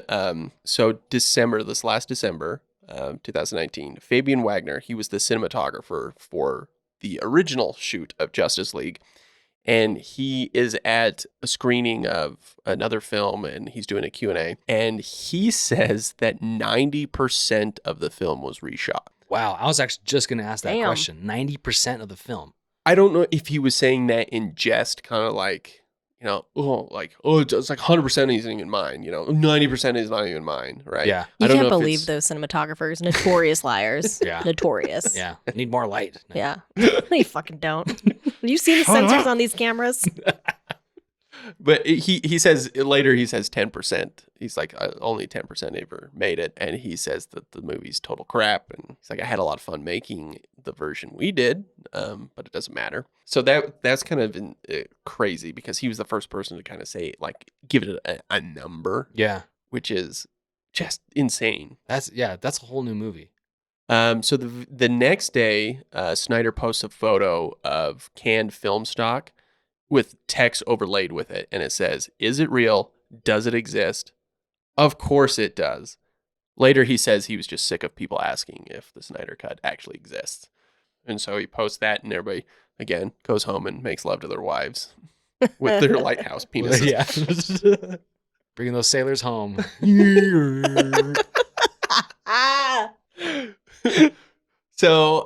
A: So this last December, 2019, Fabian Wagner, he was the cinematographer for the original shoot of Justice League. And he is at a screening of another film, and he's doing a Q&A. And he says that 90% of the film was reshot.
B: Wow, I was actually just going to ask that
C: Damn.
B: question. 90% of the film.
A: I don't know if he was saying that in jest, kind of like, it's like 100% isn't even mine, 90% is not even mine, right?
B: Yeah.
C: You
A: I don't
C: can't
A: know if
C: believe those cinematographers. Notorious liars.
B: Yeah.
C: Notorious.
B: Yeah, need more light.
C: Yeah. They fucking don't. Have you seen the sensors on these cameras?
A: But he says later, he says 10%. He's like, only 10% ever made it. And he says that the movie's total crap. And he's like, I had a lot of fun making the version we did, but it doesn't matter. So that's kind of crazy because he was the first person to kind of say, like, give it a number.
B: Yeah.
A: Which is just insane.
B: That's a whole new movie.
A: So the next day, Snyder posts a photo of canned film stock with text overlaid with it. And it says, is it real? Does it exist? Of course it does. Later, he says he was just sick of people asking if the Snyder Cut actually exists. And so he posts that, and everybody, again, goes home and makes love to their wives with their lighthouse penises.
B: Yeah. Bringing those sailors home.
A: So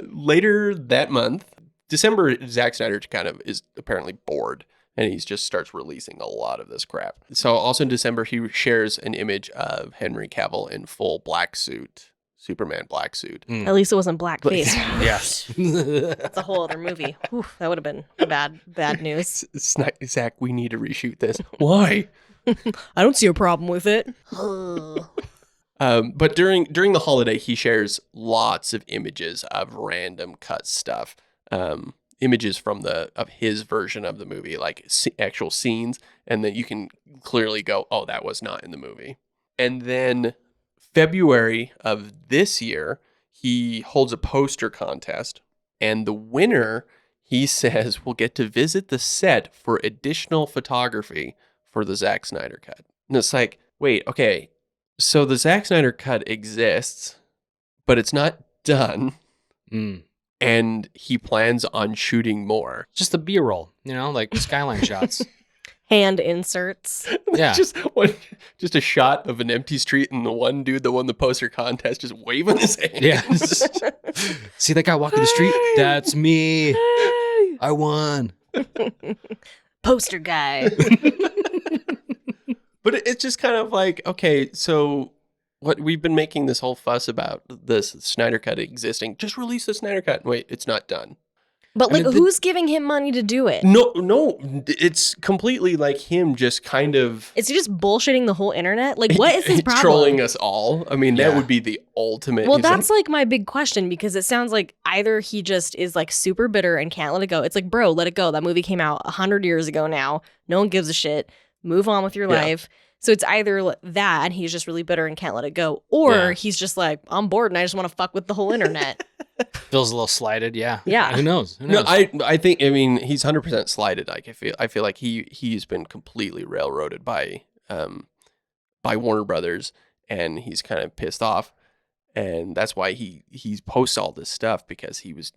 A: later that month, December, Zack Snyder kind of is apparently bored, and he just starts releasing a lot of this crap. So also in December, he shares an image of Henry Cavill in full black suit, Superman black suit.
C: At least it wasn't blackface.
B: Yeah.
C: That's a whole other movie. Whew, that would have been bad news.
A: Zach, we need to reshoot this. Why?
C: I don't see a problem with it.
A: But during the holiday, he shares lots of images of random cut stuff. Images from of his version of the movie, like actual scenes, and then you can clearly go, oh, that was not in the movie. And then February of this year, he holds a poster contest, and the winner, he says, will get to visit the set for additional photography for the Zack Snyder Cut. And it's like, wait, okay, so the Zack Snyder Cut exists, but it's not done. and he plans on shooting more.
B: Just the B-roll, like skyline shots.
C: Hand inserts.
B: Yeah.
A: just a shot of an empty street and the one dude that won the poster contest just waving his hand.
B: Yeah. See that guy walking the street? That's me. I won.
C: Poster guy.
A: But it's just kind of like, okay, so what we've been making this whole fuss about this Snyder Cut existing. Just release the Snyder Cut. Wait, it's not done.
C: But who's giving him money to do it?
A: No, it's completely like him just kind of...
C: Is he just bullshitting the whole internet? Like, what is his problem?
A: Trolling us all. I mean, that would be the ultimate...
C: Well, that's like my big question, because it sounds like either he just is like super bitter and can't let it go. It's like, bro, let it go. That movie came out 100 years ago now. No one gives a shit. Move on with your life. So it's either that and he's just really bitter and can't let it go, or he's just like, I'm bored and I just want to fuck with the whole internet.
B: Feels a little slighted, yeah.
C: Yeah.
B: Who knows?
A: No, I think, I mean, he's 100% slighted. Like, I feel like he's been completely railroaded by Warner Brothers, and he's kind of pissed off, and that's why he posts all this stuff, because he's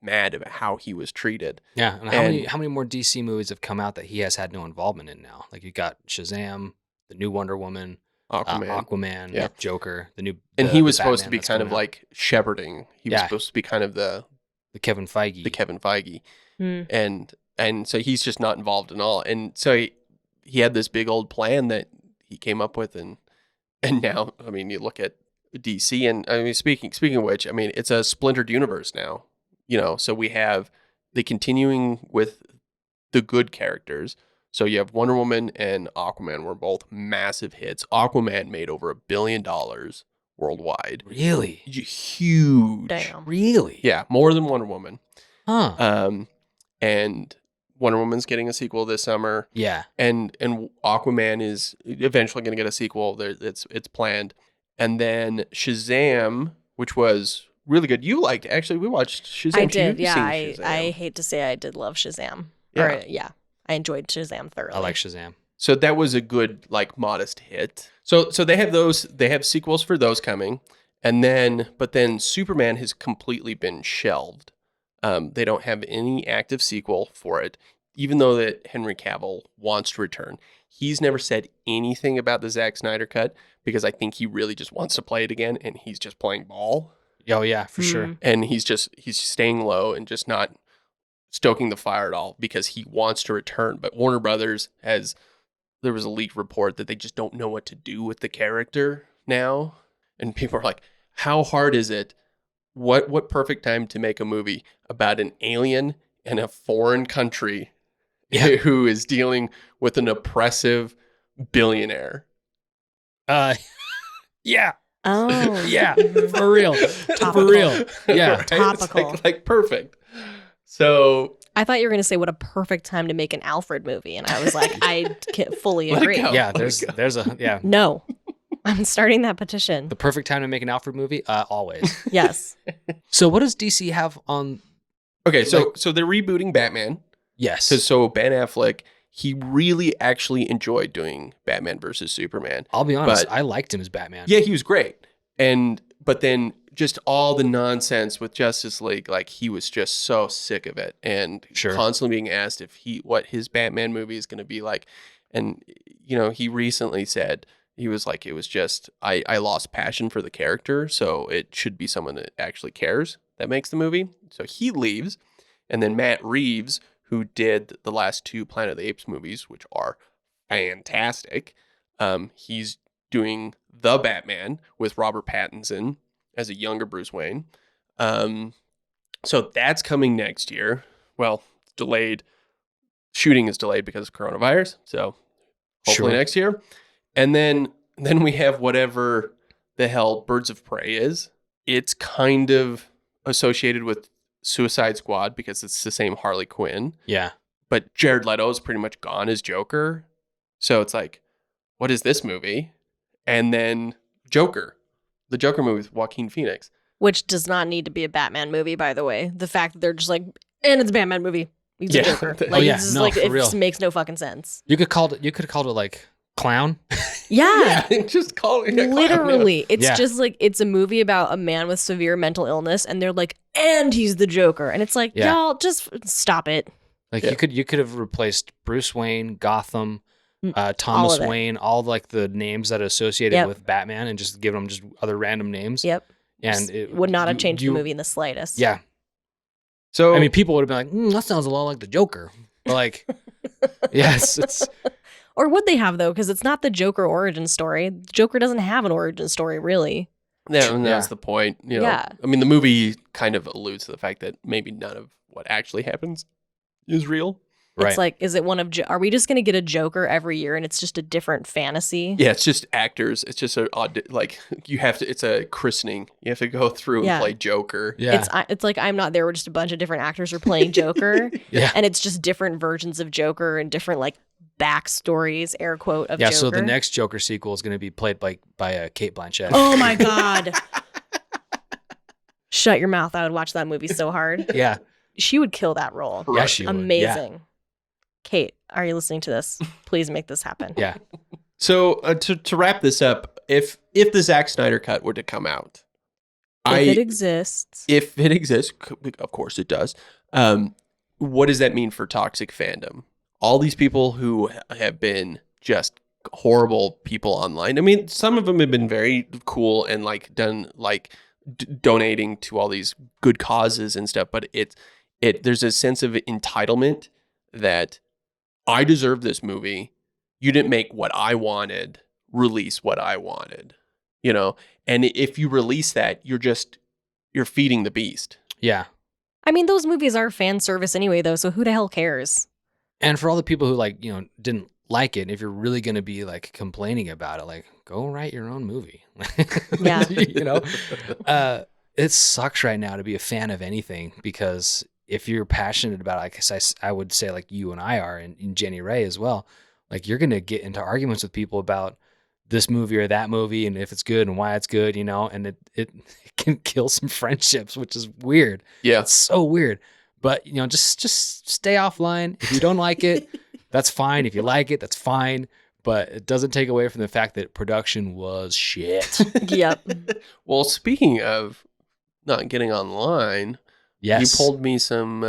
A: mad about how he was treated.
B: Yeah, and how many more DC movies have come out that he has had no involvement in now? Like, you got Shazam, the new Wonder Woman, Aquaman, Joker, the new,
A: and he was
B: the
A: supposed to
B: Batman
A: be kind of like shepherding. He was supposed to be kind of the
B: Kevin Feige,
A: and so he's just not involved at all. And so he had this big old plan that he came up with, and now, I mean, you look at DC, and I mean, speaking of which, I mean, it's a splintered universe now. So we have the continuing with the good characters. So you have Wonder Woman and Aquaman were both massive hits. Aquaman made over $1 billion worldwide.
B: Really?
A: Huge.
C: Damn.
B: Really?
A: Yeah, more than Wonder Woman.
B: Huh.
A: And Wonder Woman's getting a sequel this summer.
B: Yeah.
A: And Aquaman is eventually going to get a sequel. It's planned. And then Shazam, which was really good. You liked, actually, we watched Shazam.
C: I did, yeah. I hate to say I did love Shazam.
A: Yeah.
C: I enjoyed Shazam thoroughly.
B: I like Shazam.
A: So that was a good, like, modest hit. So they have those. They have sequels for those coming, but then Superman has completely been shelved. They don't have any active sequel for it, even though that Henry Cavill wants to return. He's never said anything about the Zack Snyder Cut, because I think he really just wants to play it again, and he's just playing ball.
B: Oh yeah, for sure.
A: And he's staying low and just not stoking the fire at all, because he wants to return. But Warner Brothers there was a leaked report that they just don't know what to do with the character now. And people are like, how hard is it? What perfect time to make a movie about an alien in a foreign country who is dealing with an oppressive billionaire?
B: Yeah.
C: Oh.
B: Yeah, for real. For real. Yeah.
A: Right?
C: Topical.
A: It's like perfect. So
C: I thought you were going to say what a perfect time to make an Alfred movie. And I was like, I fully
A: Let it
C: agree.
A: go.
B: Yeah, there's a
C: No, I'm starting that petition.
B: the perfect time to make an Alfred movie. Always.
C: Yes.
B: So what does DC have on?
A: okay, so they're rebooting Batman.
B: Yes.
A: So Ben Affleck, he really actually enjoyed doing Batman versus Superman.
B: I'll be honest,
A: but-
B: I liked him as Batman.
A: Yeah, he was great. But then just all the nonsense with Justice League, like, he was just so sick of it, and constantly being asked what his Batman movie is going to be like. And, he recently said, he was like, it was just, I lost passion for the character, so it should be someone that actually cares that makes the movie. So he leaves. And then Matt Reeves, who did the last 2 Planet of the Apes movies, which are fantastic, he's doing The Batman with Robert Pattinson as a younger Bruce Wayne. So that's coming next year. Well, delayed. Shooting is delayed because of coronavirus. So hopefully next year. And then we have whatever the hell Birds of Prey is. It's kind of associated with Suicide Squad because it's the same Harley Quinn.
B: Yeah.
A: But Jared Leto is pretty much gone as Joker. So it's like, what is this movie? And then Joker, the Joker movie with Joaquin Phoenix.
C: Which does not need to be a Batman movie, by the way. The fact that they're just like, and it's a Batman movie. He's a Joker. Like, it's just like, it just makes no fucking sense.
B: You could have called it like Clown.
C: Yeah.
A: Just call it
C: literally.
A: Clown,
C: it's just like, it's a movie about a man with severe mental illness, and they're like, and he's the Joker. And it's like,
B: Yeah.
C: y'all, just stop it.
B: Like
A: Yeah.
B: you could have replaced Bruce Wayne, Gotham,
C: all
B: Thomas
C: of it.
B: Wayne, all like the names that are associated
C: Yep.
B: with Batman, and just give them just other random names.
C: Yep.
B: And
C: It would not have changed the movie in the slightest.
B: Yeah.
A: So
B: I mean, people would have been like, that sounds a lot like the Joker. But like, yes, it's
C: Or would they have, though? Because it's not the Joker origin story. The Joker doesn't have an origin story, really.
A: yeah, and that's
B: Yeah.
A: the point. You know,
C: Yeah.
A: I mean, the movie kind of alludes to the fact that maybe none of what actually happens is real.
B: right.
C: It's like, is it one of, are we just going to get a Joker every year and it's just a different fantasy?
A: Yeah, it's just actors. It's just a odd, like you have to. It's a christening. You have to go through and
C: Yeah.
A: play Joker.
B: yeah,
C: It's like I'm Not There, where just a bunch of different actors are playing Joker.
B: yeah.
C: And it's just different versions of Joker and different like backstories, air quote, of
B: Yeah,
C: Joker.
B: so the next Joker sequel is going to be played by Kate Blanchett.
C: Oh my God. Shut your mouth. I would watch that movie so hard.
B: Yeah,
C: She would kill that role.
B: yeah, she would.
C: Amazing. Kate, are you listening to this? Please make this happen.
B: Yeah,
A: So to wrap this up, if the Zack Snyder cut were to come out,
C: If it exists.
A: if it exists, of course it does. What does that mean for toxic fandom? All these people who have been just horrible people online. I mean, some of them have been very cool and like done like donating to all these good causes and stuff. But there's a sense of entitlement that I deserve this movie. You didn't make what I wanted. Release what I wanted. You know, and if you release that, you're feeding the beast.
B: yeah.
C: I mean, those movies are fan service anyway, though, so who the hell cares?
B: And for all the people who like, didn't like it, if you're really going to be like complaining about it, like go write your own movie.
C: Yeah.
B: It sucks right now to be a fan of anything, because if you're passionate about it, like I would say like you and I are, and Jenny Ray as well, like you're going to get into arguments with people about this movie or that movie and if it's good and why it's good, and it can kill some friendships, which is weird.
A: Yeah.
B: It's so weird. But, just stay offline. If you don't like it, that's fine. If you like it, that's fine. But it doesn't take away from the fact that production was shit.
C: Yep.
A: Well, speaking of not getting online,
B: Yes.
A: you pulled me some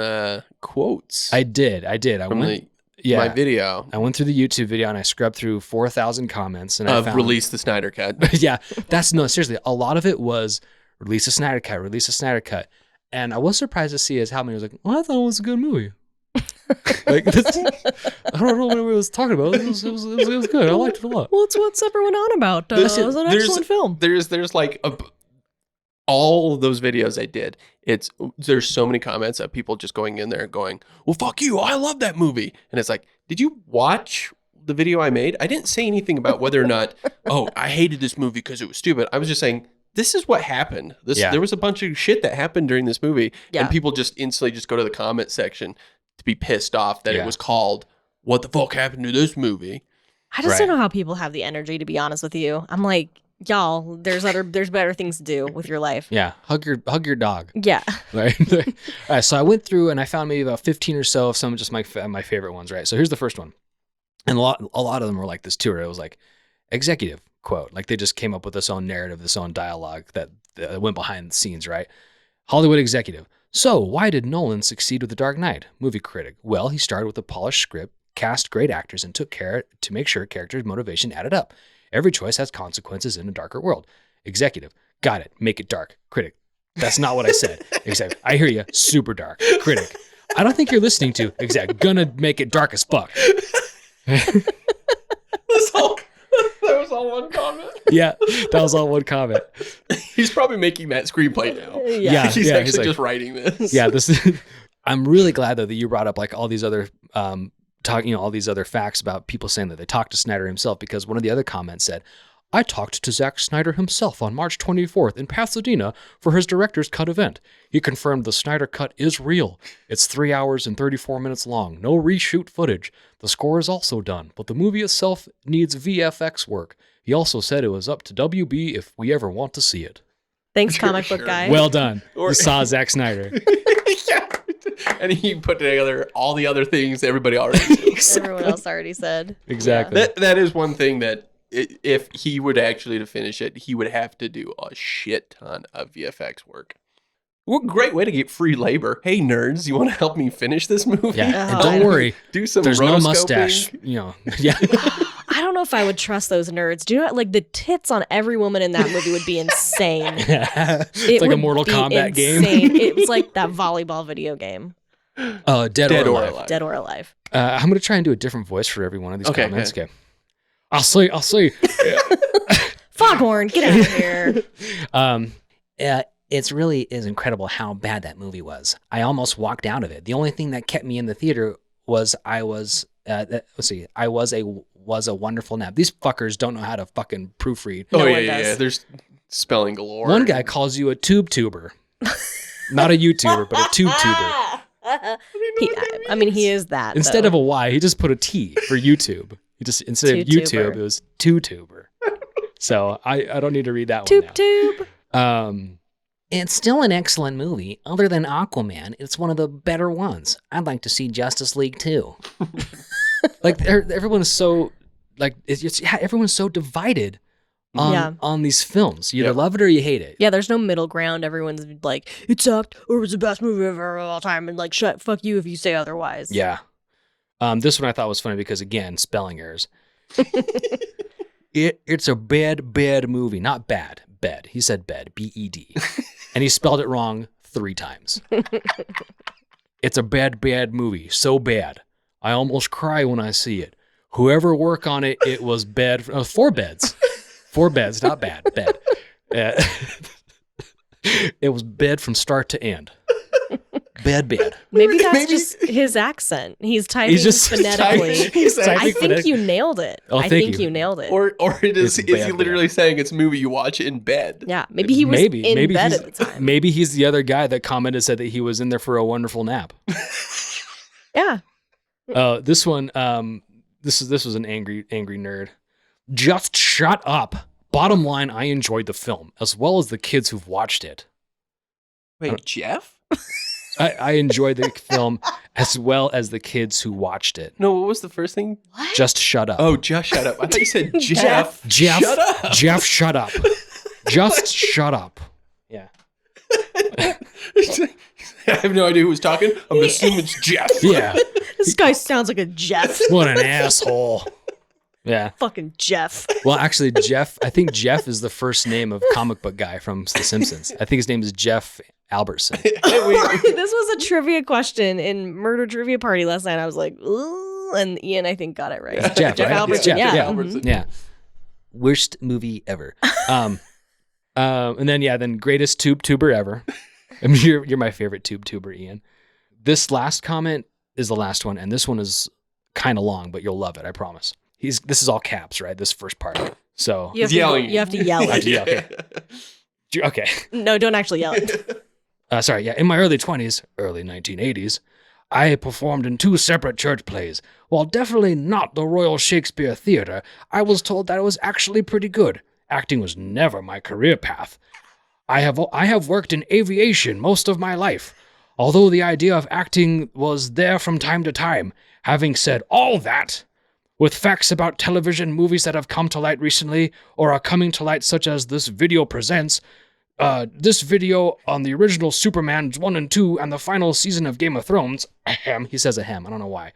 A: quotes
B: I did. I
A: from
B: went,
A: my video
B: I went through the YouTube video and I scrubbed through 4,000 comments and I
A: of
B: found
A: Release the Snyder Cut.
B: yeah, seriously, a lot of it was release a Snyder Cut, release a Snyder Cut. And I was surprised to see how many was like, well, I thought it was a good movie. Like, I don't know what it was talking about. It was good. I liked it a lot.
C: What's everyone on about? It was an excellent film.
A: There's like all of those videos I did. There's so many comments of people just going in there and going, well, fuck you, I love that movie. And it's like, did you watch the video I made? I didn't say anything about whether or not, oh, I hated this movie because it was stupid. I was just saying, this is what happened. There was a bunch of shit that happened during this movie.
C: Yeah.
A: And people just instantly just go to the comment section to be pissed off that
B: Yeah.
A: it was called, what the fuck happened to this movie?
C: I just
B: Right.
C: don't know how people have the energy, to be honest with you. I'm like, y'all, there's better things to do with your life.
B: Yeah, hug your dog.
C: Yeah.
B: Right. All right. So I went through and I found maybe about 15 or so of some of just my favorite ones. Right. So here's the first one, and a lot of them were like this too. Where it was like executive quote, like they just came up with this own narrative, this own dialogue that went behind the scenes. Right. Hollywood executive. So why did Nolan succeed with The Dark Knight? Movie critic. Well, he started with a polished script, cast great actors, and took care to make sure characters' motivation added up. Every choice has consequences in a darker world. Executive. Got it. Make it dark. Critic. That's not what I said. Executive. I hear you. Super dark. Critic. I don't think you're listening to exec. Gonna make it dark as fuck.
A: That was all one comment.
B: Yeah, that was all one comment.
A: He's probably making that screenplay now.
B: Yeah,
A: He's
B: yeah,
A: actually
B: he's like-
A: just writing this.
B: Yeah, I'm really glad though that you brought up like all these other all these other facts about people saying that they talked to Snyder himself, because one of the other comments said, I talked to Zack Snyder himself on March 24th in Pasadena for his director's cut event. He confirmed the Snyder Cut is real. It's 3 hours and 34 minutes long. No reshoot footage. The score is also done, but the movie itself needs VFX work. He also said it was up to WB if we ever want to see it.
C: Thanks, comic book
A: Sure.
C: guy.
B: Well done.
A: Or-
B: You saw Zack Snyder.
A: Yeah. And he put together all the other things everybody already knew.
C: Everyone else already said.
B: Exactly.
A: That is one thing that if he would actually to finish it, he would have to do a shit ton of VFX work. What a great way to get free labor. Hey, nerds, you want to help me finish this movie?
B: Yeah, and don't worry.
A: Do some
B: There's no
A: rotoscoping.
B: mustache. You know, yeah.
C: I don't know if I would trust those nerds. Do you know, like, the tits on every woman in that movie would be insane.
B: It's like a
C: would
B: Mortal
C: be
B: Kombat game.
C: insane. It was like that volleyball video game.
B: Dead or Alive.
C: Dead or Alive.
B: I'm going to try and do a different voice for every one of these
A: Okay,
B: comments.
A: okay.
B: Okay. I'll see.
C: Foghorn, get out of here.
B: It's really is incredible how bad that movie was. I almost walked out of it. The only thing that kept me in the theater was I was a wonderful nap. These fuckers don't know how to fucking proofread.
A: Oh,
C: No
A: yeah,
C: one
A: yeah,
C: does.
A: yeah. There's spelling galore.
B: One guy calls you a tuber. Not a YouTuber, but a tuber.
C: I mean, he is that.
B: Instead
C: though.
B: of a Y, he just put a T for YouTube. He just instead of
C: Two-tuber.
B: YouTube, it was two-tuber. So I don't need to read that
C: Tube
B: one
C: tube.
B: now. It's still an excellent movie. Other than Aquaman, it's one of the better ones. I'd like to see Justice League too. Like everyone's so like everyone's so divided on these films. You either love it or you hate it.
C: Yeah, there's no middle ground. Everyone's like, it sucked, or it was the best movie ever of all time, and like, fuck you if you say otherwise.
B: Yeah. This one I thought was funny because again, spelling errors. It's a bad movie, not bad. Bed. He said bed, B-E-D. And he spelled it wrong 3 times. It's a bad movie. So bad. I almost cry when I see it. Whoever worked on it, it was bad. 4 beds. 4 beds, not bad. Bed. It was bad from start to end. Bad.
C: Maybe that's just his accent. He's typing phonetically. I think you nailed it.
B: Oh,
C: I
B: thank
C: think you nailed it.
A: Or is he
B: bad.
A: literally saying it's a movie you watch in bed?
C: Yeah, maybe he was in bed
B: he's-
C: at the time.
B: Maybe he's the other guy that commented said that he was in there for a wonderful nap.
C: Yeah.
B: This one, this was an angry nerd. Just shut up. Bottom line, I enjoyed the film as well as the kids who've watched it.
A: Wait, Jeff?
B: I enjoyed the film as well as the kids who watched it.
A: No, what was the first thing?
C: What?
B: Just shut up.
A: Oh, just shut up. I thought you said Jeff.
B: Jeff,
A: Shut up.
B: Jeff, shut up. Just shut up. Yeah.
A: I have no idea who's talking. I'm assuming it's Jeff.
B: Yeah.
C: This guy sounds like a Jeff.
B: What an asshole. Yeah.
C: Fucking Jeff.
B: Well, actually, I think Jeff is the first name of comic book guy from The Simpsons. I think his name is Jeff Albertson.
C: This was a trivia question in Murder Trivia Party last night. I was like, ooh, and Ian, I think, got it right.
B: Jeff, right?
C: Albertson.
B: Jeff,
C: Yeah.
A: Albertson.
B: Yeah. Worst movie ever. And then greatest tuber ever. I mean, you're my favorite tuber, Ian. This last comment is the last one, and this one is kind of long, but you'll love it, I promise. This is all caps, right? This first part. So
C: You have,
A: yelling.
C: you have to yell it.
B: yeah, okay.
C: No, don't actually yell it.
B: Sorry, yeah. In my early 20s, early 1980s, I performed in 2 separate church plays. While definitely not the Royal Shakespeare Theatre, I was told that it was actually pretty good. Acting was never my career path. I have worked in aviation most of my life. Although the idea of acting was there from time to time. Having said all that, with facts about television movies that have come to light recently or are coming to light, such as this video presents, this video on the original Superman 1 and 2 and the final season of Game of Thrones, ahem, he says ahem, I don't know why.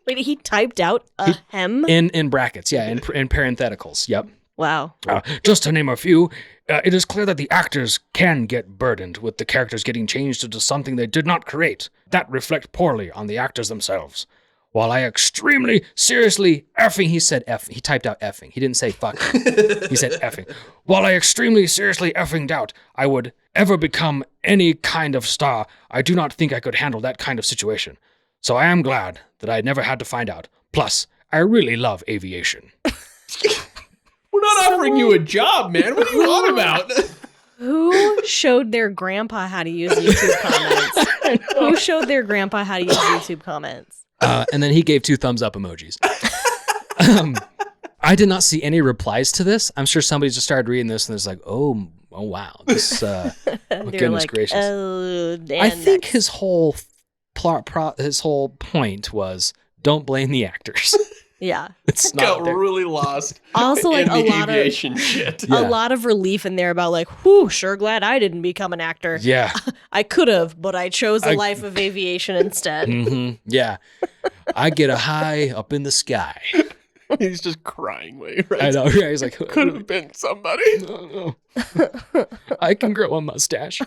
C: Wait, he typed out a hem?
B: In brackets, yeah, in parentheticals, yep.
C: Wow.
B: Just to name a few, it is clear that the actors can get burdened with the characters getting changed into something they did not create. That reflect poorly on the actors themselves. While I extremely seriously effing, he said F, he typed out effing. He didn't say fucking. He said effing. While I extremely seriously effing doubt I would ever become any kind of star, I do not think I could handle that kind of situation. So I am glad that I never had to find out. Plus, I really love aviation.
A: We're not offering you a job, man. What are you on about?
C: Who showed their grandpa how to use YouTube comments? Who showed their grandpa how to use YouTube comments?
B: And then he gave 2 thumbs up emojis. I did not see any replies to this. I'm sure somebody just started reading this and it's like, oh wow, this. Goodness
C: like,
B: gracious!
C: And
B: I think
C: next.
B: his whole point was don't blame the actors.
C: Yeah.
B: It's
A: Got
B: not there.
A: really lost.
C: Also, like
A: in
C: a
A: the
C: lot
A: aviation shit.
B: Yeah.
C: a lot of relief in there about like, whew, sure glad I didn't become an actor.
B: Yeah.
C: I could have, but I chose a
B: I-
C: life of aviation instead.
B: Yeah. I get a high up in the sky.
A: He's just crying way right.
B: I know. Yeah, he's like,
A: Could have been somebody.
B: no. I can grow a mustache.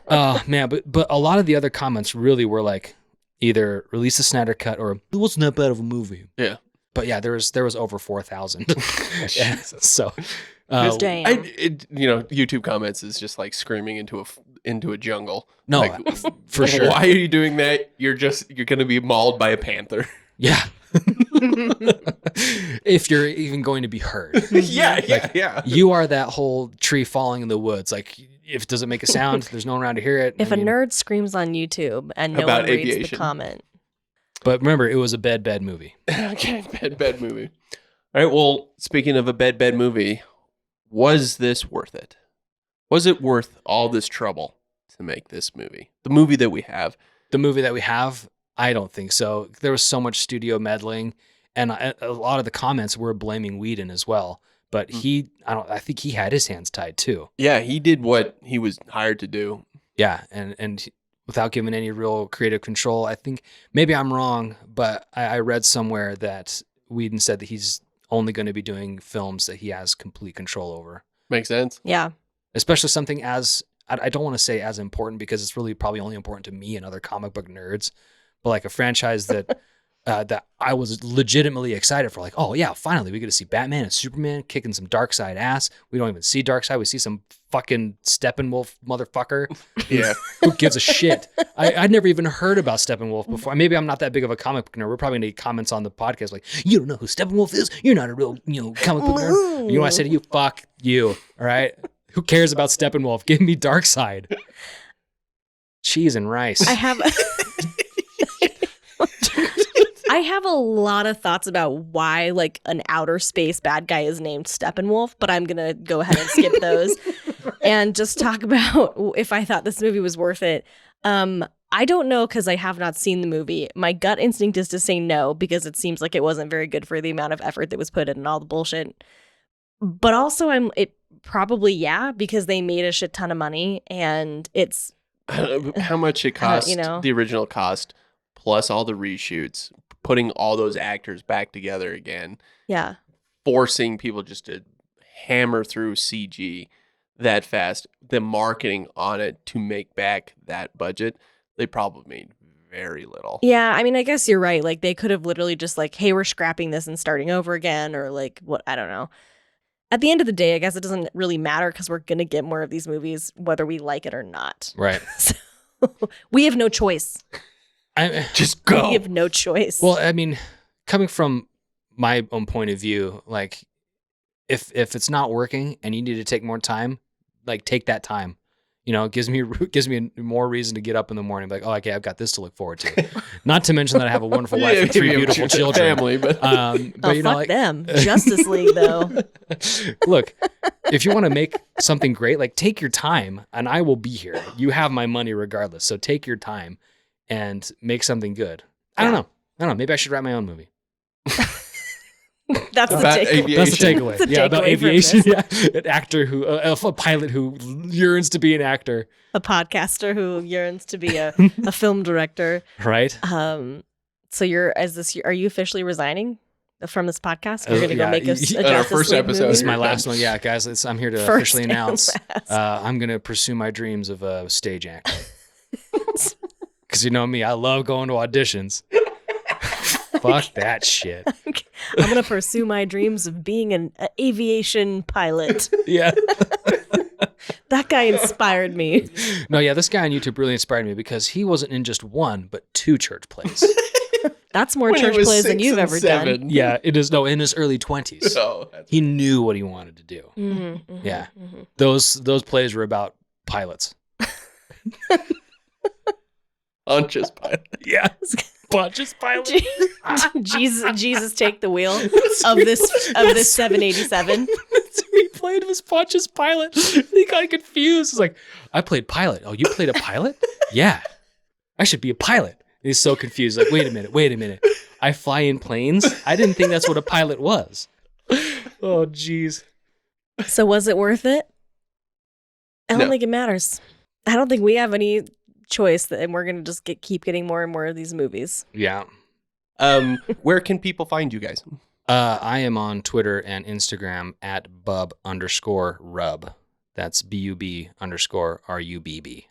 B: Oh man, but a lot of the other comments really were like either release the Snyder Cut or it wasn't that bad of a movie.
A: Yeah.
B: But yeah, there was over 4,000. Yeah, so
C: Damn.
A: YouTube comments is just like screaming into a jungle.
B: no,
A: Like,
B: for sure.
A: Why are you doing that? You're going to be mauled by a panther.
B: Yeah. If you're even going to be heard.
A: yeah.
B: You are that whole tree falling in the woods. Like, if it doesn't make a sound, there's no one around to hear it.
C: If a nerd screams on YouTube and no
A: About
C: one reads the
A: aviation.
C: comment,
B: But remember, it was a bad movie.
A: Okay, bad movie. All right, well, speaking of a bad movie, was this worth it? Was it worth all this trouble to make this movie? The movie that we have.
B: The movie that we have, I don't think so. There was so much studio meddling, and a lot of the comments were blaming Whedon as well. But I think he had his hands tied too.
A: Yeah, he did what he was hired to do.
B: Yeah, and without giving any real creative control, I think maybe I'm wrong, but I read somewhere that Whedon said that he's only going to be doing films that he has complete control over.
A: Makes sense.
C: yeah.
B: Especially something as, I don't want to say as important because it's really probably only important to me and other comic book nerds, but like a franchise that that I was legitimately excited for. Like, oh yeah, finally we get to see Batman and Superman kicking some Darkseid ass. We don't even see Darkseid. We see some fucking Steppenwolf motherfucker.
A: Yeah.
B: Who gives a shit? I'd never even heard about Steppenwolf before. Maybe I'm not that big of a comic book nerd. We're probably going to get comments on the podcast like, you don't know who Steppenwolf is? You're not a real, comic book nerd. You know what I say to you? Fuck you. All right? Who cares about Steppenwolf? Give me Darkseid. Cheese and rice.
C: I have I have a lot of thoughts about why like an outer space bad guy is named Steppenwolf, but I'm going to go ahead and skip those and just talk about if I thought this movie was worth it. I don't know because I have not seen the movie. My gut instinct is to say no because it seems like it wasn't very good for the amount of effort that was put in and all the bullshit. But also probably yeah, because they made a shit ton of money and it's
A: How much it cost,
C: know.
A: the original cost, plus all the reshoots, putting all those actors back together again,
C: yeah.
A: forcing people just to hammer through CG that fast, the marketing on it to make back that budget, they probably made very little.
C: Yeah, I mean, I guess you're right. Like, they could have literally just like, hey, we're scrapping this and starting over again, or like, what, I don't know. At the end of the day, I guess it doesn't really matter because we're going to get more of these movies, whether we like it or not.
B: Right.
C: So we have no choice.
A: Just go.
C: We have no choice.
B: Well, I mean, coming from my own point of view, like if it's not working and you need to take more time, like take that time. It gives me more reason to get up in the morning, like, oh, okay, I've got this to look forward to. Not to mention that I have a wonderful wife and 3 beautiful children.
A: Family, but
C: fuck
B: like,
C: them. Justice League, though.
B: Look, if you want to make something great, like take your time, and I will be here. You have my money regardless, so take your time and make something good. I don't know. Maybe I should write my own movie.
C: That's the
A: About
C: takeaway.
A: aviation.
B: That's the takeaway.
C: That's the
B: Yeah, about
C: takeaway from
B: aviation.
C: this.
B: Yeah, an actor a pilot who yearns to be an actor.
C: A podcaster who yearns to be a film director.
B: Right.
C: So are you officially resigning from this podcast? You're going to go
B: Yeah,
C: make a
B: on
A: our
C: Justice
A: first
C: League
A: episode.
C: movie?
B: This is my
A: You're
B: last
A: done.
B: one. Yeah, guys, I'm here to
C: First
B: officially
C: and
B: announce
C: last.
B: I'm going to pursue my dreams of a stage actor. Because you know me, I love going to auditions. Fuck that shit.
C: I'm going to pursue my dreams of being an aviation pilot.
B: Yeah.
C: That guy inspired me.
B: No, yeah, this guy on YouTube really inspired me because he wasn't in just one, but 2 church plays.
C: That's more
A: When he
C: church
A: was
C: plays than
A: 6
C: you've
A: and
C: ever
A: 7.
C: done.
B: Yeah, it is. No, in his early 20s.
A: Oh, that's
B: He knew what he wanted to do. Yeah. Those plays were about pilots.
A: Pontius Pilate.
B: Yeah. Pontius Pilate.
C: Jesus, take the wheel of this 787.
B: He played was Pontius Pilate. He got confused. He's like, I played pilot. Oh, you played a pilot? Yeah. I should be a pilot. And he's so confused. Like, wait a minute. I fly in planes. I didn't think that's what a pilot was. Oh, jeez.
C: So was it worth it? I don't
A: No.
C: think it matters. I don't think we have any choice, and we're going to just keep getting more and more of these movies.
B: Yeah.
A: Where can people find you guys?
B: I am on Twitter and Instagram at bub_rub. That's BUB_RUBB.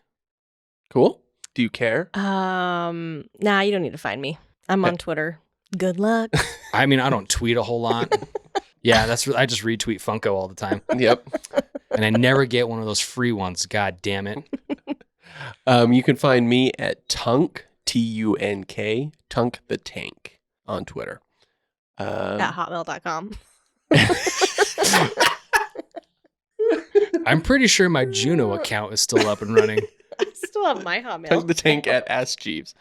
A: Cool. Do you care?
C: Nah, you don't need to find me. I'm on Twitter. Good luck.
B: I mean, I don't tweet a whole lot. Yeah, I just retweet Funko all the time.
A: Yep.
B: And I never get one of those free ones. God damn it.
A: You can find me at Tunk, TUNK, Tunk the Tank on Twitter.
C: At hotmail.com.
B: I'm pretty sure my Juno account is still up and running.
C: I still have my Hotmail.
A: Tunk the Tank at Ask Jeeves.